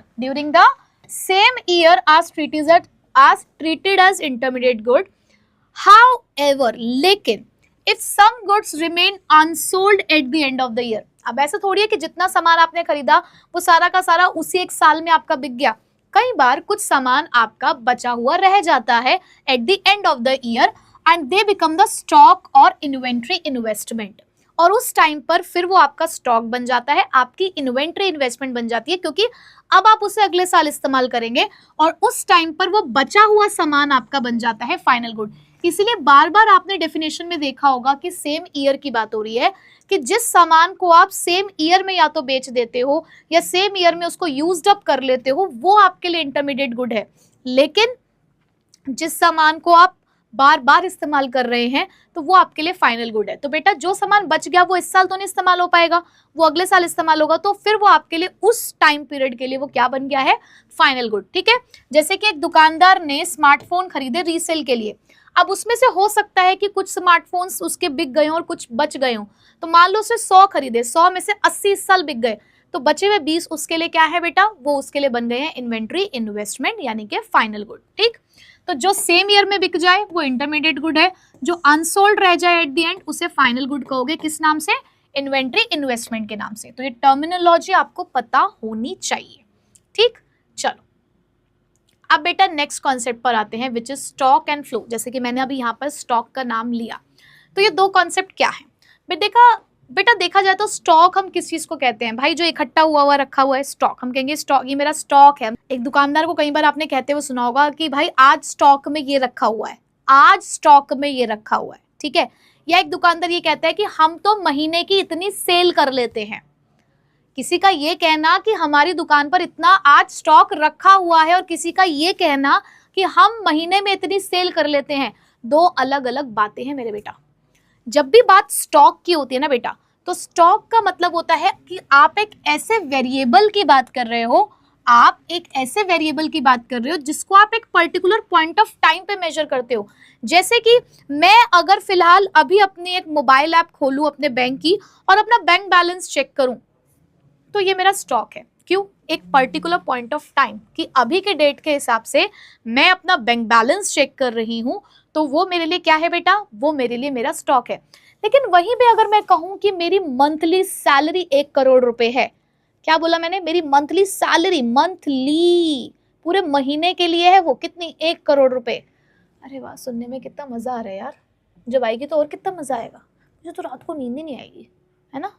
are treated as intermediate good. However, लेकिन if some goods remain unsold at the end of the year, अब ऐसा थोड़ी है कि जितना सामान आपने खरीदा वो सारा का सारा उसी एक साल में आपका बिक गया। कई बार कुछ सामान आपका बचा हुआ रह जाता है at the end of the year and they become the stock or inventory investment. और उस टाइम पर फिर वो आपका स्टॉक बन जाता है, आपकी इन्वेंट्री इन्वेस्टमेंट बन जाती है, क्योंकि अब आप उसे अगले साल इस्तेमाल करेंगे और उस टाइम पर वो बचा हुआ सामान आपका बन जाता है फाइनल गुड। इसीलिए बार बार आपने डेफिनेशन में देखा होगा कि सेम ईयर की बात हो रही है, कि जिस सामान को आप सेम ईयर में या तो बेच देते हो या सेम ईयर में उसको यूज्ड अप कर लेते हो, वो आपके लिए इंटरमीडिएट गुड है। लेकिन जिस सामान को आप बार बार इस्तेमाल कर रहे हैं तो वो आपके लिए फाइनल गुड है। तो बेटा जो सामान बच गया वो इस साल तो नहीं इस्तेमाल हो पाएगा, वो अगले साल इस्तेमाल होगा, तो फिर वो आपके लिए उस टाइम पीरियड के लिए वो क्या बन गया है, फाइनल गुड। ठीक है, जैसे कि एक दुकानदार ने स्मार्टफोन खरीदे रीसेल के लिए, अब उसमें से हो सकता है कि कुछ स्मार्टफोन्स उसके बिक गए हों और कुछ बच गए हों, तो मान लो उसने 100 खरीदे, 100 में से 80 इस साल बिक गए, तो बचे हुए 20 उसके लिए क्या है बेटा, वो उसके लिए बन गए हैं इन्वेंट्री इन्वेस्टमेंट यानी कि फाइनल गुड। ठीक, तो जो सेम ईयर में बिक जाए वो इंटरमीडिएट गुड है, जो अनसोल्ड रह जाए एट द एंड उसे फाइनल गुड कहोगे, किस नाम से, इन्वेंट्री इन्वेस्टमेंट के नाम से। तो ये टर्मिनोलॉजी आपको पता होनी चाहिए। ठीक, चलो अब बेटा नेक्स्ट कॉन्सेप्ट पर आते हैं, which is stock and flow. जैसे कि मैंने अभी यहाँ पर स्टॉक का नाम लिया, तो ये दो कॉन्सेप्ट क्या है बेटा देखा जाए तो स्टॉक हम किस चीज को कहते हैं भाई, जो इकट्ठा हुआ रखा हुआ है स्टॉक, हम कहेंगे स्टॉक, ये मेरा स्टॉक है। एक दुकानदार को कई बार आपने कहते हुए सुना होगा कि भाई आज स्टॉक में ये रखा हुआ है, आज स्टॉक में ये रखा हुआ है। ठीक है, या एक दुकानदार ये कहता है कि हम तो महीने की इतनी सेल कर लेते हैं। किसी का ये कहना कि हमारी दुकान पर इतना आज स्टॉक रखा हुआ है और किसी का ये कहना कि हम महीने में इतनी सेल कर लेते हैं, दो अलग अलग बातें हैं मेरे बेटा। जब भी बात स्टॉक की होती है ना बेटा, तो स्टॉक का मतलब होता है कि आप एक ऐसे वेरिएबल की बात कर रहे हो, आप एक ऐसे वेरिएबल की बात कर रहे हो जिसको आप एक पर्टिकुलर पॉइंट ऑफ टाइम पे मेजर करते हो। जैसे कि मैं अगर फिलहाल अभी अपनी एक मोबाइल ऐप खोलूं अपने बैंक की और अपना बैंक बैलेंस चेक करूं, तो ये मेरा स्टॉक है। क्यों, एक पर्टिकुलर पॉइंट ऑफ टाइम कि अभी के डेट के हिसाब से मैं अपना बैंक बैलेंस चेक कर रही हूं, तो वो मेरे लिए क्या है बेटा, वो मेरे लिए मेरा स्टॉक है। लेकिन वहीं पे अगर मैं कहूं कि मेरी मंथली सैलरी 1 करोड़ रुपए है, क्या बोला मैंने, मेरी मंथली सैलरी, मंथली पूरे महीने के लिए है वो कितनी, 1 करोड़ रुपए। अरे वाह, सुनने में कितना मजा आ रहा है यार, जब आएगी तो और कितना मजा आएगा, मुझे तो रात को नींद ही नहीं आएगी, है ना।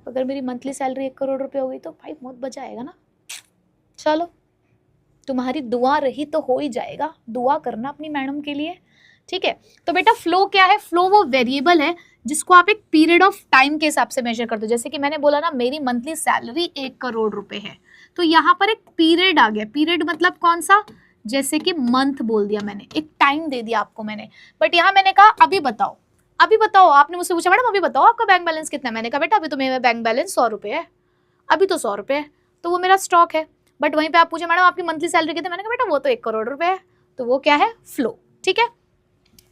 अगर मेरी मंथली सैलरी 1 करोड़ रुपए हो गई तो भाई बहुत बचा आएगा ना। चलो तुम्हारी दुआ रही तो हो ही जाएगा, दुआ करना अपनी मैडम के लिए। ठीक है, तो बेटा फ्लो क्या है, फ्लो वो वेरिएबल है जिसको आप एक पीरियड ऑफ टाइम के हिसाब से मेजर करते हो। जैसे कि मैंने बोला ना मेरी मंथली सैलरी 1 करोड़ रुपए है, तो यहाँ पर एक पीरियड आ गया। पीरियड मतलब कौन सा, जैसे कि मंथ बोल दिया मैंने, एक टाइम दे दिया आपको मैंने, बट यहाँ मैंने कहा अभी बताओ, अभी बताओ। आपने मुझसे पूछा मैडम अभी बताओ आपका बैंक बैलेंस कितना है, मैंने कहा बेटा अभी तो मेरा बैंक बैलेंस 100 रुपये है, अभी तो 100 रुपये है, तो वो मेरा स्टॉक है। बट वहीं पे आप पूछे मैडम आपकी मंथली सैलरी कितनी, मैंने कहा बेटा वो तो 1 करोड़ रुपए है, तो वो क्या है, फ्लो। ठीक है,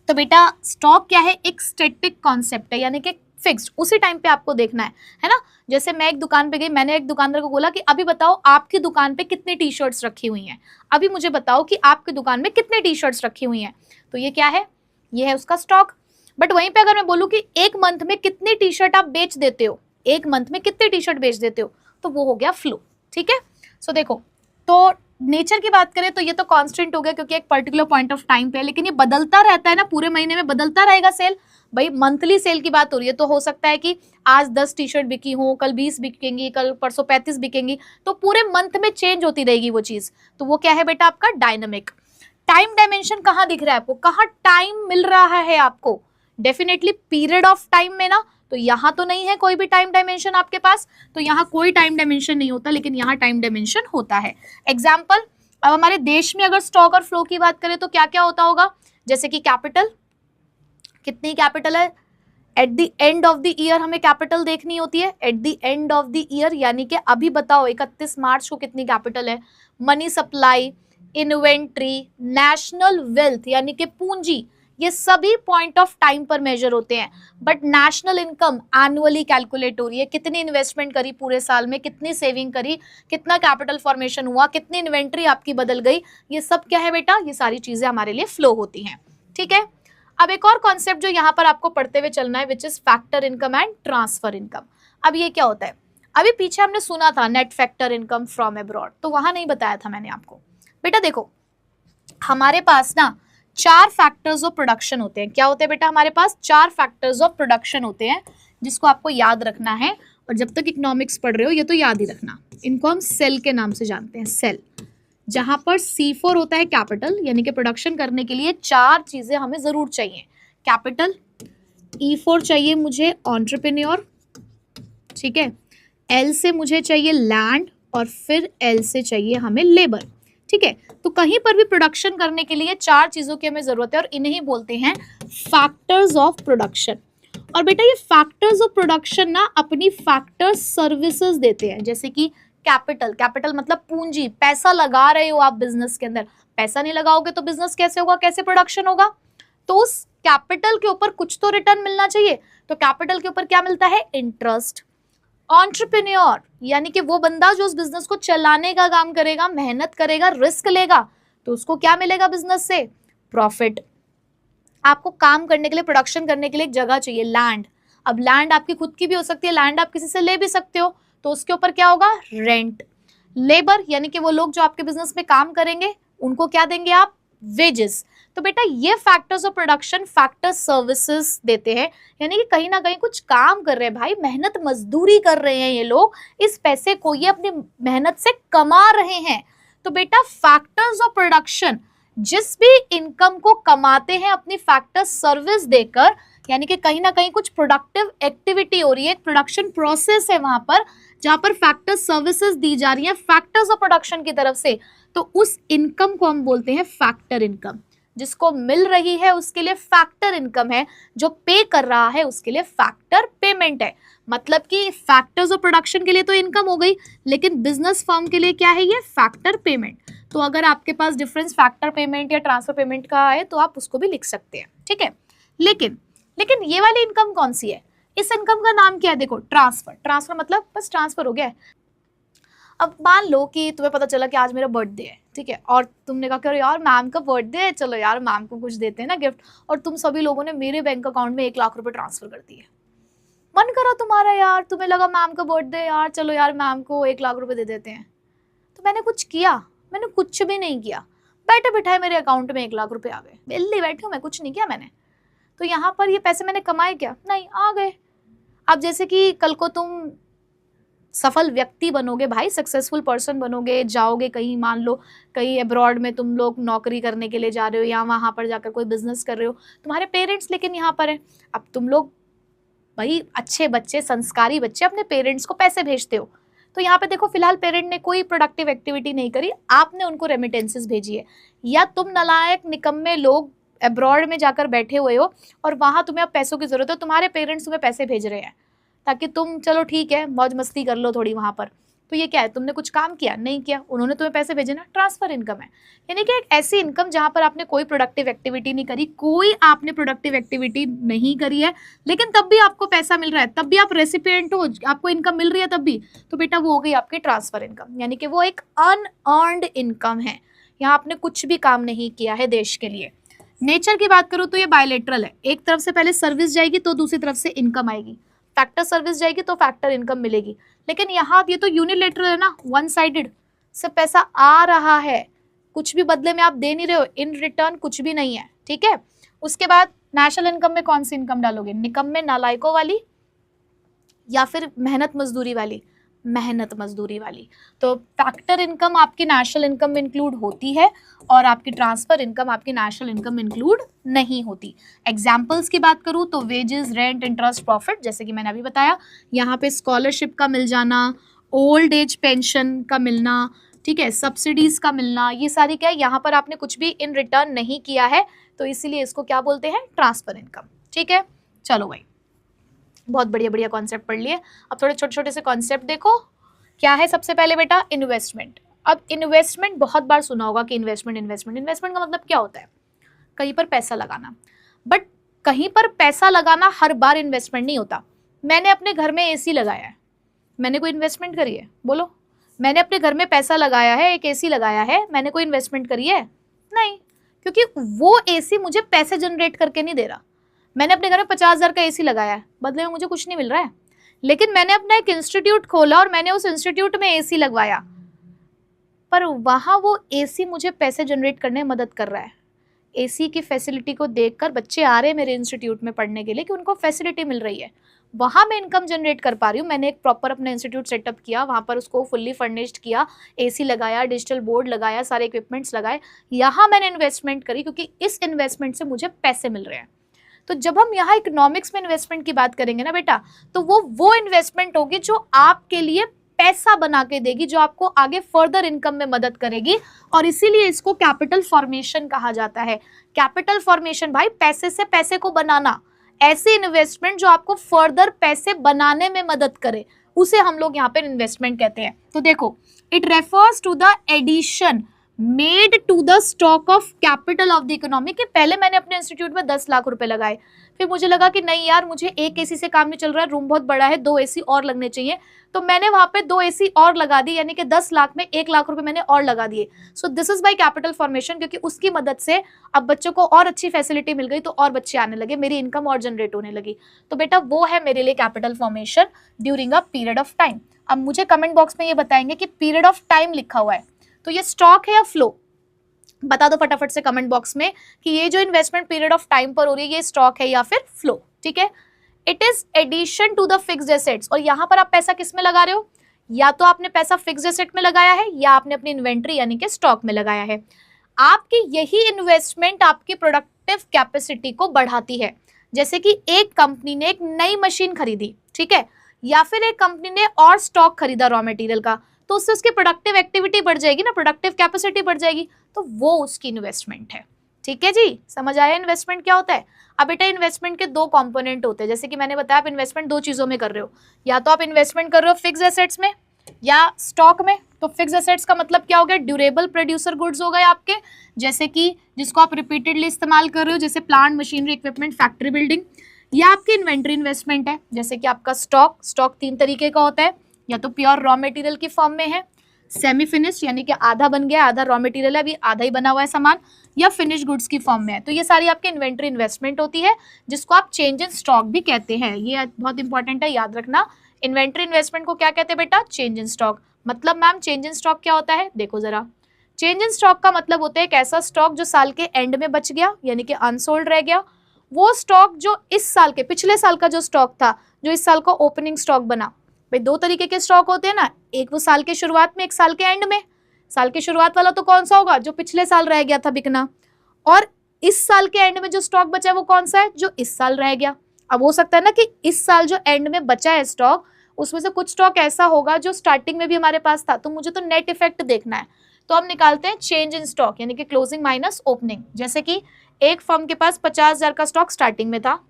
तो बेटा स्टॉक क्या है, एक स्टैटिक कॉन्सेप्ट है, यानी कि फिक्स्ड, उसी टाइम पे आपको देखना है ना। जैसे मैं एक दुकान पे गई, मैंने एक दुकानदार को बोला कि अभी बताओ आपकी दुकान पे कितनी टी शर्ट्स रखी हुई हैं, अभी मुझे बताओ कि आपकी दुकान में कितनी टी शर्ट्स रखी हुई हैं, तो ये क्या है, ये है उसका स्टॉक। बट वहीं पे अगर मैं बोलूँ कि एक मंथ में कितनी टी शर्ट आप बेच देते हो, एक मंथ में कितनी टी शर्ट बेच देते हो, तो वो हो गया फ्लो। ठीक है, सो देखो, तो नेचर की बात करें तो ये तो कांस्टेंट हो गया क्योंकि एक पर्टिकुलर पॉइंट ऑफ टाइम पे है, लेकिन ये बदलता रहता है ना, पूरे महीने में बदलता रहेगा सेल। भाई मंथली सेल की बात हो रही है, तो हो सकता है कि आज 10 टी शर्ट बिकी हो, कल 20 बिकेंगी, कल परसों 35 बिकेंगी, तो पूरे मंथ में चेंज होती रहेगी वो चीज। तो वो क्या है बेटा आपका डायनामिक। टाइम डायमेंशन कहाँ दिख रहा है आपको, कहाँ टाइम मिल रहा है आपको, डेफिनेटली पीरियड ऑफ टाइम में ना। तो यहाँ तो नहीं है कोई भी टाइम डायमेंशन आपके पास, तो यहाँ कोई टाइम डायमेंशन नहीं होता, लेकिन यहाँ टाइम डायमेंशन होता है। एग्जाम्पल, अब हमारे देश में अगर स्टॉक और फ्लो की बात करें तो क्या क्या होता होगा, जैसे कि कैपिटल, कितनी कैपिटल है, at the end of the year हमें कैपिटल देखनी होती है, at the end of the year, यानी कि अभी बताओ 31 मार्च को कितनी कैपिटल है। Money supply, inventory, national wealth यानी कि पूंजी, ये सभी पॉइंट ऑफ टाइम पर मेजर होते हैं। But national income annually calculate हो रही है, कितनी इन्वेस्टमेंट करी पूरे साल में, कितनी सेविंग करी, कितना कैपिटल फॉर्मेशन हुआ, कितनी इन्वेंट्री आपकी बदल गई, ये सब क्या है बेटा, ये सारी चीजें हमारे लिए फ्लो होती हैं। ठीक है, अब एक और कॉन्सेप्ट जो यहाँ पर आपको पढ़ते हुए चलना है, which is factor income and transfer income. अब ये क्या होता है, अभी पीछे हमने सुना था net factor income from abroad, तो वहां नहीं बताया था मैंने आपको। बेटा देखो हमारे पास ना 4 फैक्टर्स ऑफ प्रोडक्शन होते हैं। क्या होते हैं बेटा, हमारे पास 4 फैक्टर्स ऑफ प्रोडक्शन होते हैं, जिसको आपको याद रखना है, और जब तक इकोनॉमिक्स पढ़ रहे हो ये तो याद ही रखना। इनको हम सेल के नाम से जानते हैं, सेल, जहां पर C4 होता है कैपिटल, यानी कि प्रोडक्शन करने के लिए 4 चीजें हमें जरूर चाहिए, कैपिटल, E4 चाहिए मुझे एंटरप्रेन्योर, ठीक है, L से मुझे चाहिए लैंड, और फिर L से चाहिए हमें लेबर, ठीक है। तो कहीं पर भी प्रोडक्शन करने के लिए 4 चीजों की हमें जरूरत है, और इन्हें बोलते हैं फैक्टर्स ऑफ प्रोडक्शन। और बेटा ये फैक्टर्स ऑफ प्रोडक्शन ना अपनी फैक्टर्स सर्विसेज देते हैं, जैसे कि कैपिटल, कैपिटल मतलब पूंजी, पैसा लगा रहे हो आप बिजनेस के अंदर, पैसा नहीं लगाओगे तो बिजनेस कैसे होगा, कैसे प्रोडक्शन होगा, तो उस कैपिटल के ऊपर कुछ तो रिटर्न मिलना चाहिए, तो कैपिटल के ऊपर क्या मिलता है, इंटरेस्ट। एंटरप्रेन्योर यानी कि वो बंदा जो उस बिजनेस को चलाने का काम करेगा, मेहनत करेगा, रिस्क लेगा, तो उसको क्या मिलेगा बिजनेस से, प्रॉफिट। आपको काम करने के लिए, प्रोडक्शन करने के लिए एक जगह चाहिए, लैंड। अब लैंड आपकी खुद की भी हो सकती है, लैंड आप किसी से ले भी सकते हो, तो उसके ऊपर क्या होगा, रेंट। लेबर यानी कि वो लोग जो आपके बिजनेस में काम करेंगे, उनको क्या देंगे आप, वेजेस। तो बेटा ये factors of production factor services देते हैं, यानी कि कहीं ना कहीं कुछ काम कर रहे हैं भाई, मेहनत मजदूरी कर रहे हैं ये लोग, इस पैसे को ये अपनी मेहनत से कमा रहे हैं। तो बेटा फैक्टर्स ऑफ प्रोडक्शन जिस भी इनकम को कमाते हैं अपनी फैक्टर सर्विस देकर, यानी कि कहीं ना कहीं कुछ प्रोडक्टिव एक्टिविटी हो रही है, प्रोडक्शन प्रोसेस है वहां पर, जहां पर फैक्टर सर्विसेज दी जा रही है फैक्टर्स ऑफ प्रोडक्शन की तरफ से, तो उस इनकम को हम बोलते हैं फैक्टर इनकम। जिसको मिल रही है उसके लिए फैक्टर इनकम है, जो पे कर रहा है उसके लिए फैक्टर पेमेंट है। मतलब कि फैक्टर्स ऑफ प्रोडक्शन के लिए तो इनकम हो गई, लेकिन बिजनेस फर्म के लिए क्या है, ये फैक्टर पेमेंट। तो अगर आपके पास डिफरेंस फैक्टर पेमेंट या ट्रांसफर पेमेंट का है तो आप उसको भी लिख सकते हैं, ठीक है। लेकिन ये वाली इनकम कौन सी है, इस इनकम का नाम क्या है, देखो ट्रांसफर। ट्रांसफर मतलब बस ट्रांसफर हो गया है। अब मान लो कि तुम्हें पता चला कि आज मेरा बर्थडे है, ठीक है, और तुमने कहा कि यार मैम का बर्थडे है, चलो यार मैम को कुछ देते हैं ना गिफ्ट, और तुम सभी लोगों ने मेरे बैंक अकाउंट में 1 लाख रुपए ट्रांसफर कर दिए। मन करा तुम्हारा यार, तुम्हें लगा मैम का बर्थडे यार, चलो यार मैम को 1 लाख रुपए दे देते हैं। तो मैंने कुछ किया, मैंने कुछ भी नहीं किया, बैठे बिठाए मेरे अकाउंट में 1 लाख रुपए आ गए, बिल्ली बैठी हूँ मैं, कुछ नहीं किया मैंने। तो यहाँ पर ये पैसे मैंने कमाए क्या, नहीं, आ गए। अब जैसे कि कल को तुम सफल व्यक्ति बनोगे भाई, सक्सेसफुल पर्सन बनोगे, जाओगे कहीं, मान लो कहीं अब्रॉड में तुम लोग नौकरी करने के लिए जा रहे हो, या वहाँ पर जाकर कोई बिजनेस कर रहे हो, तुम्हारे पेरेंट्स लेकिन यहाँ पर है। अब तुम लोग भाई अच्छे बच्चे, संस्कारी बच्चे, अपने पेरेंट्स को पैसे भेजते हो, तो यहाँ पे देखो फिलहाल पेरेंट ने कोई प्रोडक्टिव एक्टिविटी नहीं करी, आपने उनको रेमिटेंसेस भेजी है, या तुम नालायक निकम्मे लोग अब्रॉड में जाकर बैठे हुए हो और वहाँ तुम्हें अब पैसों की जरूरत है, तुम्हारे पेरेंट्स तुम्हें पैसे भेज रहे हैं ताकि तुम चलो ठीक है मौज मस्ती कर लो थोड़ी वहाँ पर। तो ये क्या है, तुमने कुछ काम किया, नहीं किया, उन्होंने तुम्हें पैसे भेजे ना, ट्रांसफर इनकम है। यानी कि एक ऐसी इनकम जहाँ पर आपने कोई प्रोडक्टिव एक्टिविटी नहीं करी, कोई आपने प्रोडक्टिव एक्टिविटी नहीं करी है, लेकिन तब भी आपको पैसा मिल रहा है, तब भी आप रेसिपिएंट हो, आपको इनकम मिल रही है तब भी, तो बेटा वो हो गई आपकी ट्रांसफर इनकम, यानी कि वो एक अनअर्न्ड इनकम है। यहाँ आपने कुछ भी काम नहीं किया है देश के लिए। नेचर की बात करूँ तो ये बायलेटरल है, एक तरफ से पहले सर्विस जाएगी तो दूसरी तरफ से इनकम आएगी, फैक्टर सर्विस जाएगी तो फैक्टर इनकम मिलेगी। लेकिन यहाँ ये तो यूनिलेटरल है ना, वन साइडेड, सिर्फ पैसा आ रहा है, कुछ भी बदले में आप दे नहीं रहे हो, इन रिटर्न कुछ भी नहीं है, ठीक है। उसके बाद नेशनल इनकम में कौन सी इनकम डालोगे, निकम में नालायकों वाली या फिर मेहनत मजदूरी वाली, मेहनत मजदूरी वाली। तो फैक्टर इनकम आपकी नेशनल इनकम में इंक्लूड होती है और आपकी ट्रांसफर इनकम आपकी नेशनल इनकम में इंक्लूड नहीं होती। एग्जाम्पल्स की बात करूँ तो वेजेस, रेंट, इंटरेस्ट, प्रॉफिट, जैसे कि मैंने अभी बताया, यहाँ पे स्कॉलरशिप का मिल जाना, ओल्ड एज पेंशन का मिलना, ठीक है, सब्सिडीज का मिलना, ये सारी क्या है, यहाँ पर आपने कुछ भी इन रिटर्न नहीं किया है, तो इसीलिए इसको क्या बोलते हैं, ट्रांसफर इनकम, ठीक है। चलो भाई, बहुत बढ़िया बढ़िया कॉन्सेप्ट पढ़ लिए। अब थोड़े छोटे छोटे से कॉन्सेप्ट देखो। क्या है सबसे पहले बेटा, इन्वेस्टमेंट। अब इन्वेस्टमेंट बहुत बार सुना होगा कि इन्वेस्टमेंट इन्वेस्टमेंट इन्वेस्टमेंट का मतलब क्या होता है, कहीं पर पैसा लगाना। बट कहीं पर पैसा लगाना हर बार इन्वेस्टमेंट नहीं होता। मैंने अपने घर में एसी लगाया है, मैंने कोई इन्वेस्टमेंट करी है, बोलो। मैंने अपने घर में पैसा लगाया है, एक एसी लगाया है, मैंने कोई इन्वेस्टमेंट करी है, नहीं, क्योंकि वो एसी मुझे पैसे जनरेट करके नहीं दे रहा। मैंने अपने घर में 50,000 का एसी लगाया है, बदले में मुझे कुछ नहीं मिल रहा है, लेकिन मैंने अपना एक इंस्टीट्यूट खोला और मैंने उस इंस्टीट्यूट में एसी लगवाया, पर वहाँ वो एसी मुझे पैसे जनरेट करने में मदद कर रहा है। एसी की फैसिलिटी को देखकर बच्चे आ रहे हैं मेरे इंस्टीट्यूट में पढ़ने के लिए कि उनको फैसिलिटी मिल रही है, वहां मैं इनकम जनरेट कर पा रही हूँ। मैंने एक प्रॉपर अपना इंस्टीट्यूट सेटअप किया, वहां पर उसको फुल्ली फर्निश्ड किया, एसी लगाया, डिजिटल बोर्ड लगाया, सारे इक्विपमेंट्स लगाए, यहाँ मैंने इन्वेस्टमेंट करी क्योंकि इस इन्वेस्टमेंट से मुझे पैसे मिल रहे हैं। तो जब हम यहाँ इकोनॉमिक्स में इन्वेस्टमेंट की बात करेंगे ना बेटा, तो वो इन्वेस्टमेंट होगी जो आपके लिए पैसा बना के देगी, जो आपको आगे फर्दर इनकम में मदद करेगी, और इसीलिए इसको कैपिटल फॉर्मेशन कहा जाता है। कैपिटल फॉर्मेशन भाई, पैसे से पैसे को बनाना, ऐसी इन्वेस्टमेंट जो आपको फर्दर पैसे बनाने में मदद करे, उसे हम लोग यहाँ पे इन्वेस्टमेंट कहते हैं। तो देखो, it refers to the addition made to the stock of capital of the economy. कि पहले मैंने अपने इंस्टीट्यूट में 10 लाख रुपए लगाए, फिर मुझे लगा कि नहीं यार, मुझे एक एसी से काम नहीं चल रहा है, रूम बहुत बड़ा है, 2 एसी और लगने चाहिए, तो मैंने वहां पे 2 एसी और लगा दी, यानी कि 10 लाख में 1 लाख रुपए मैंने और लगा दिए। So this is by capital formation, क्योंकि उसकी मदद से अब बच्चों को और अच्छी फैसिलिटी मिल गई, तो और बच्चे आने लगे, मेरी इनकम और जनरेट होने लगी। तो बेटा वो है मेरे लिए capital formation during a period of time. अब मुझे कमेंट बॉक्स में ये बताएंगे कि पीरियड ऑफ टाइम लिखा हुआ है, तो ये स्टॉक है या फ्लो? बता दो फटाफट से कमेंट बॉक्स में कि ये जो इन्वेस्टमेंट पीरियड ऑफ टाइम पर हो रही है, ये स्टॉक है या फिर फ्लो। ठीक है, it is addition to the fixed assets. और यहां पर आप पैसा किस में लगा रहे हो? या तो आपने पैसा फिक्स्ड एसेट में लगाया है, या आपने अपनी इन्वेंट्री यानी कि स्टॉक में लगाया है। आपकी यही इन्वेस्टमेंट आपकी प्रोडक्टिव कैपेसिटी को बढ़ाती है। जैसे कि एक कंपनी ने एक नई मशीन खरीदी, ठीक है, या फिर एक कंपनी ने और स्टॉक खरीदा रॉ मटेरियल का, तो उससे उसकी प्रोडक्टिव एक्टिविटी बढ़ जाएगी ना, प्रोडक्टिव कैपेसिटी बढ़ जाएगी, तो वो उसकी इन्वेस्टमेंट है। ठीक है जी, समझ आया इन्वेस्टमेंट क्या होता है? अब बेटा इन्वेस्टमेंट के 2 कंपोनेंट होते हैं, जैसे कि मैंने बताया, आप इन्वेस्टमेंट 2 चीजों में कर रहे हो, या तो आप इन्वेस्टमेंट कर रहे हो फिक्स्ड एसेट्स में या स्टॉक में। तो फिक्स्ड एसेट्स का मतलब क्या हो गया? ड्यूरेबल प्रोड्यूसर गुड्स हो गए आपके, जैसे कि जिसको आप रिपीटेडली इस्तेमाल कर रहे हो, जैसे plant, machinery, equipment, factory building. या आपकी इन्वेंट्री इन्वेस्टमेंट है, जैसे कि आपका स्टॉक 3 तरीके का होता है, या तो प्योर रॉ मटेरियल की फॉर्म में है, सेमी फिनिश्ड यानी कि आधा बन गया, आधा रॉ मटेरियल है, अभी आधा ही बना हुआ है सामान, या फिनिश गुड्स की फॉर्म में है। तो ये सारी आपकी इन्वेंट्री इन्वेस्टमेंट होती है, जिसको आप चेंज इन स्टॉक भी कहते हैं। ये बहुत इंपॉर्टेंट है, याद रखना। इन्वेंट्री इन्वेस्टमेंट को क्या कहते हैं बेटा? Change in stock. मतलब मैम चेंज इन स्टॉक क्या होता है? देखो जरा, चेंज इन स्टॉक का मतलब होता है एक ऐसा स्टॉक जो साल के एंड में बच गया, यानी कि अनसोल्ड रह गया। वो स्टॉक जो इस साल के, पिछले साल का जो स्टॉक था, जो इस साल का ओपनिंग स्टॉक बना। भाई 2 तरीके के स्टॉक होते हैं ना, एक वो साल के शुरुआत में, एक साल के एंड में। साल के शुरुआत वाला तो कौन सा होगा? जो पिछले साल रह गया था बिकना। और इस साल के एंड में जो स्टॉक बचा है वो कौन सा है? जो इस साल रह गया। अब हो सकता है ना कि इस साल जो एंड में बचा है स्टॉक, उसमें से कुछ स्टॉक ऐसा होगा जो स्टार्टिंग में भी हमारे पास था, तो मुझे तो नेट इफेक्ट देखना है, तो हम निकालते हैं चेंज इन स्टॉक, यानी कि क्लोजिंग माइनस ओपनिंग। जैसे कि एक फर्म के पास 50,000 का स्टॉक स्टार्टिंग में था,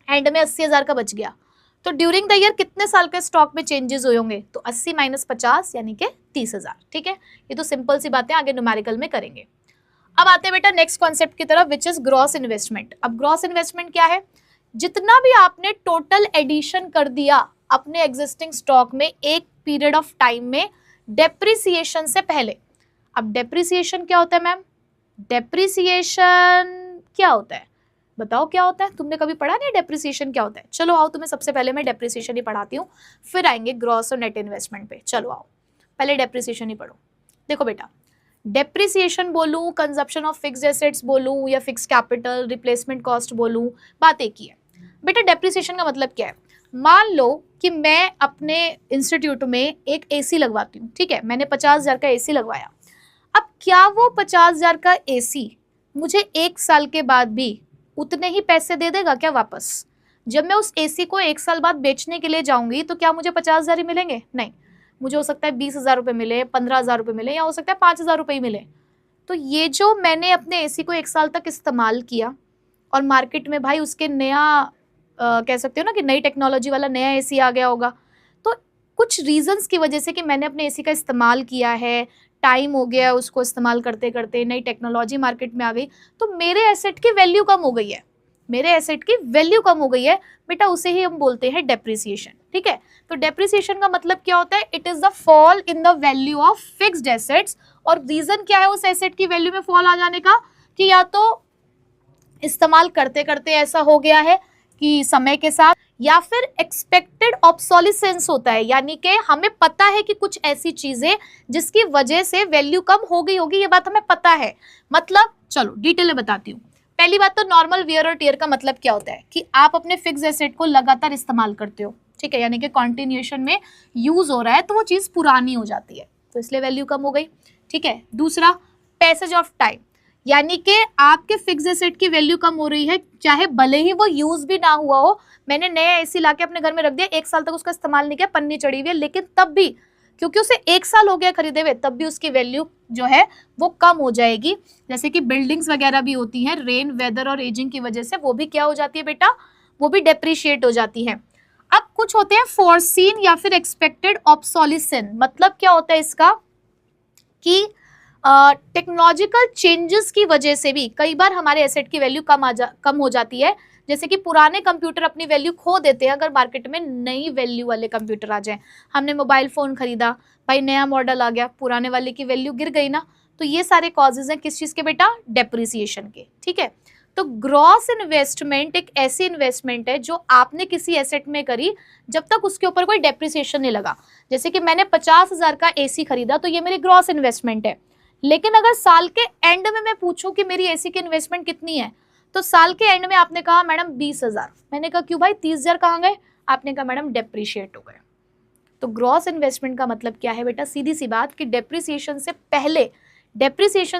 एंड में 80,000 का बच गया, तो ड्यूरिंग द ईयर कितने साल के स्टॉक में चेंजेस हुए होंगे? तो 80 माइनस 50 यानी कि 30,000। ठीक है, ये तो सिंपल सी बातें, आगे न्यूमेरिकल में करेंगे। अब आते हैं बेटा नेक्स्ट कॉन्सेप्ट की तरफ, विच इज ग्रॉस इन्वेस्टमेंट। अब ग्रॉस इन्वेस्टमेंट क्या है? जितना भी आपने टोटल एडिशन कर दिया अपने एग्जिस्टिंग स्टॉक में एक पीरियड ऑफ टाइम में, डेप्रिसिएशन से पहले। अब डेप्रिसिएशन क्या होता है मैम? डेप्रिसिएशन क्या होता है? बताओ क्या होता है? तुमने कभी पढ़ा नहीं डेप्रिसिएशन क्या होता है? चलो आओ, तुम्हें सबसे पहले मैं डेप्रिसिएशन ही पढ़ाती हूँ, फिर आएंगे ग्रॉस और नेट इन्वेस्टमेंट पे। चलो आओ, पहले डेप्रिसिएशन ही पढ़ो। देखो बेटा, डेप्रिसिएशन बोलूँ, कंजप्शन ऑफ फिक्स्ड एसेट्स बोलूँ, या फिक्स कैपिटल, रिप्लेसमेंट कॉस्ट बोलूँ, बात एक ही है। बेटा डेप्रिसिएशन का मतलब क्या है? मान लो कि मैं अपने इंस्टीट्यूट में एक एसी लगवाती हूँ, ठीक है, मैंने 50,000 का एसी लगवाया। अब क्या वो 50,000 का एसी मुझे 1 साल के बाद भी उतने ही पैसे दे देगा क्या वापस? जब मैं उस एसी को 1 साल बाद बेचने के लिए जाऊंगी, तो क्या मुझे 50,000 ही मिलेंगे? नहीं, मुझे हो सकता है 20,000 रुपये मिले, 15,000 रुपये मिले, या हो सकता है 5,000 रुपये ही मिले। तो ये जो मैंने अपने एसी को 1 साल तक इस्तेमाल किया, और मार्केट में भाई उसके नया कह सकते हो ना कि नई टेक्नोलॉजी वाला नया एसी आ गया होगा, तो कुछ रीजंस की वजह से कि मैंने अपने एसी का इस्तेमाल किया है, टाइम हो गया उसको इस्तेमाल करते करते, नई टेक्नोलॉजी मार्केट में आ गई, तो मेरे एसेट की वैल्यू कम हो गई है, मेरे एसेट की वैल्यू कम हो गई है बेटा, उसे ही हम बोलते हैं डेप्रिसिएशन। ठीक है, तो डेप्रिसिएशन का मतलब क्या होता है? It is the fall in the value of fixed assets. और रीजन क्या है उस एसेट की वैल्यू में फॉल आ जाने का? कि या तो इस्तेमाल करते करते ऐसा हो गया है कि समय के साथ, या फिर एक्सपेक्टेड ऑब्सोलिसेंस होता है, यानी कि हमें पता है कि कुछ ऐसी चीजें जिसकी वजह से वैल्यू कम हो गई होगी, ये बात हमें पता है। मतलब चलो डिटेल में बताती हूँ। पहली बात तो नॉर्मल वियर और टियर का मतलब क्या होता है कि आप अपने फिक्स एसेट को लगातार इस्तेमाल करते हो, ठीक है, यानी कि कॉन्टिन्यूएशन में यूज हो रहा है तो वो चीज पुरानी हो जाती है, तो इसलिए वैल्यू कम हो गई, ठीक है। दूसरा, पैसेज ऑफ टाइम, यानी कि आपके फिक्स एसेट की वैल्यू कम हो रही है, चाहे भले ही वो यूज भी ना हुआ हो, मैंने नया एसी लाके अपने घर में रख दिया, 1 साल तक उसका इस्तेमाल नहीं किया, पन्नी चढ़ी हुई है, लेकिन तब भी क्योंकि उसे 1 साल हो गया खरीदे हुए, तब भी उसकी वैल्यू जो है वो कम हो जाएगी। जैसे कि बिल्डिंग्स वगैरह भी होती हैं, रेन, वेदर और एजिंग की वजह से वो भी क्या हो जाती है बेटा, वो भी डेप्रिशिएट हो जाती है। अब कुछ होते हैं फोरसीन या फिर एक्सपेक्टेड ऑब्सोलिसेंस, मतलब क्या होता है इसका कि टेक्नोलॉजिकल चेंजेस की वजह से भी कई बार हमारे एसेट की वैल्यू कम हो जाती है। जैसे कि पुराने कंप्यूटर अपनी वैल्यू खो देते हैं अगर मार्केट में नई वैल्यू वाले कंप्यूटर आ जाए। हमने मोबाइल फोन खरीदा, भाई नया मॉडल आ गया, पुराने वाले की वैल्यू गिर गई ना, तो ये सारे कॉजेज हैं किस चीज के बेटा, डेप्रिसिएशन के, ठीक है। तो ग्रॉस इन्वेस्टमेंट एक ऐसी इन्वेस्टमेंट है जो आपने किसी एसेट में करी जब तक उसके ऊपर कोई डेप्रिसिएशन नहीं लगा। जैसे कि मैंने 50,000 का एसी खरीदा तो ये मेरी ग्रॉस इन्वेस्टमेंट है, लेकिन अगर साल के एंड में मैं पूछूं कि मेरी एसी की इन्वेस्टमेंट कितनी है, तो साल के एंड में आपने कहा मैडम 20,000, मैंने कहा क्यों भाई 30,000 कहाँ गए, आपने कहा मैडम डेप्रिशिएट हो गए। तो ग्रॉस इन्वेस्टमेंट का मतलब क्या है बेटा, सीधी सी बात कि डेप्रिसिएशन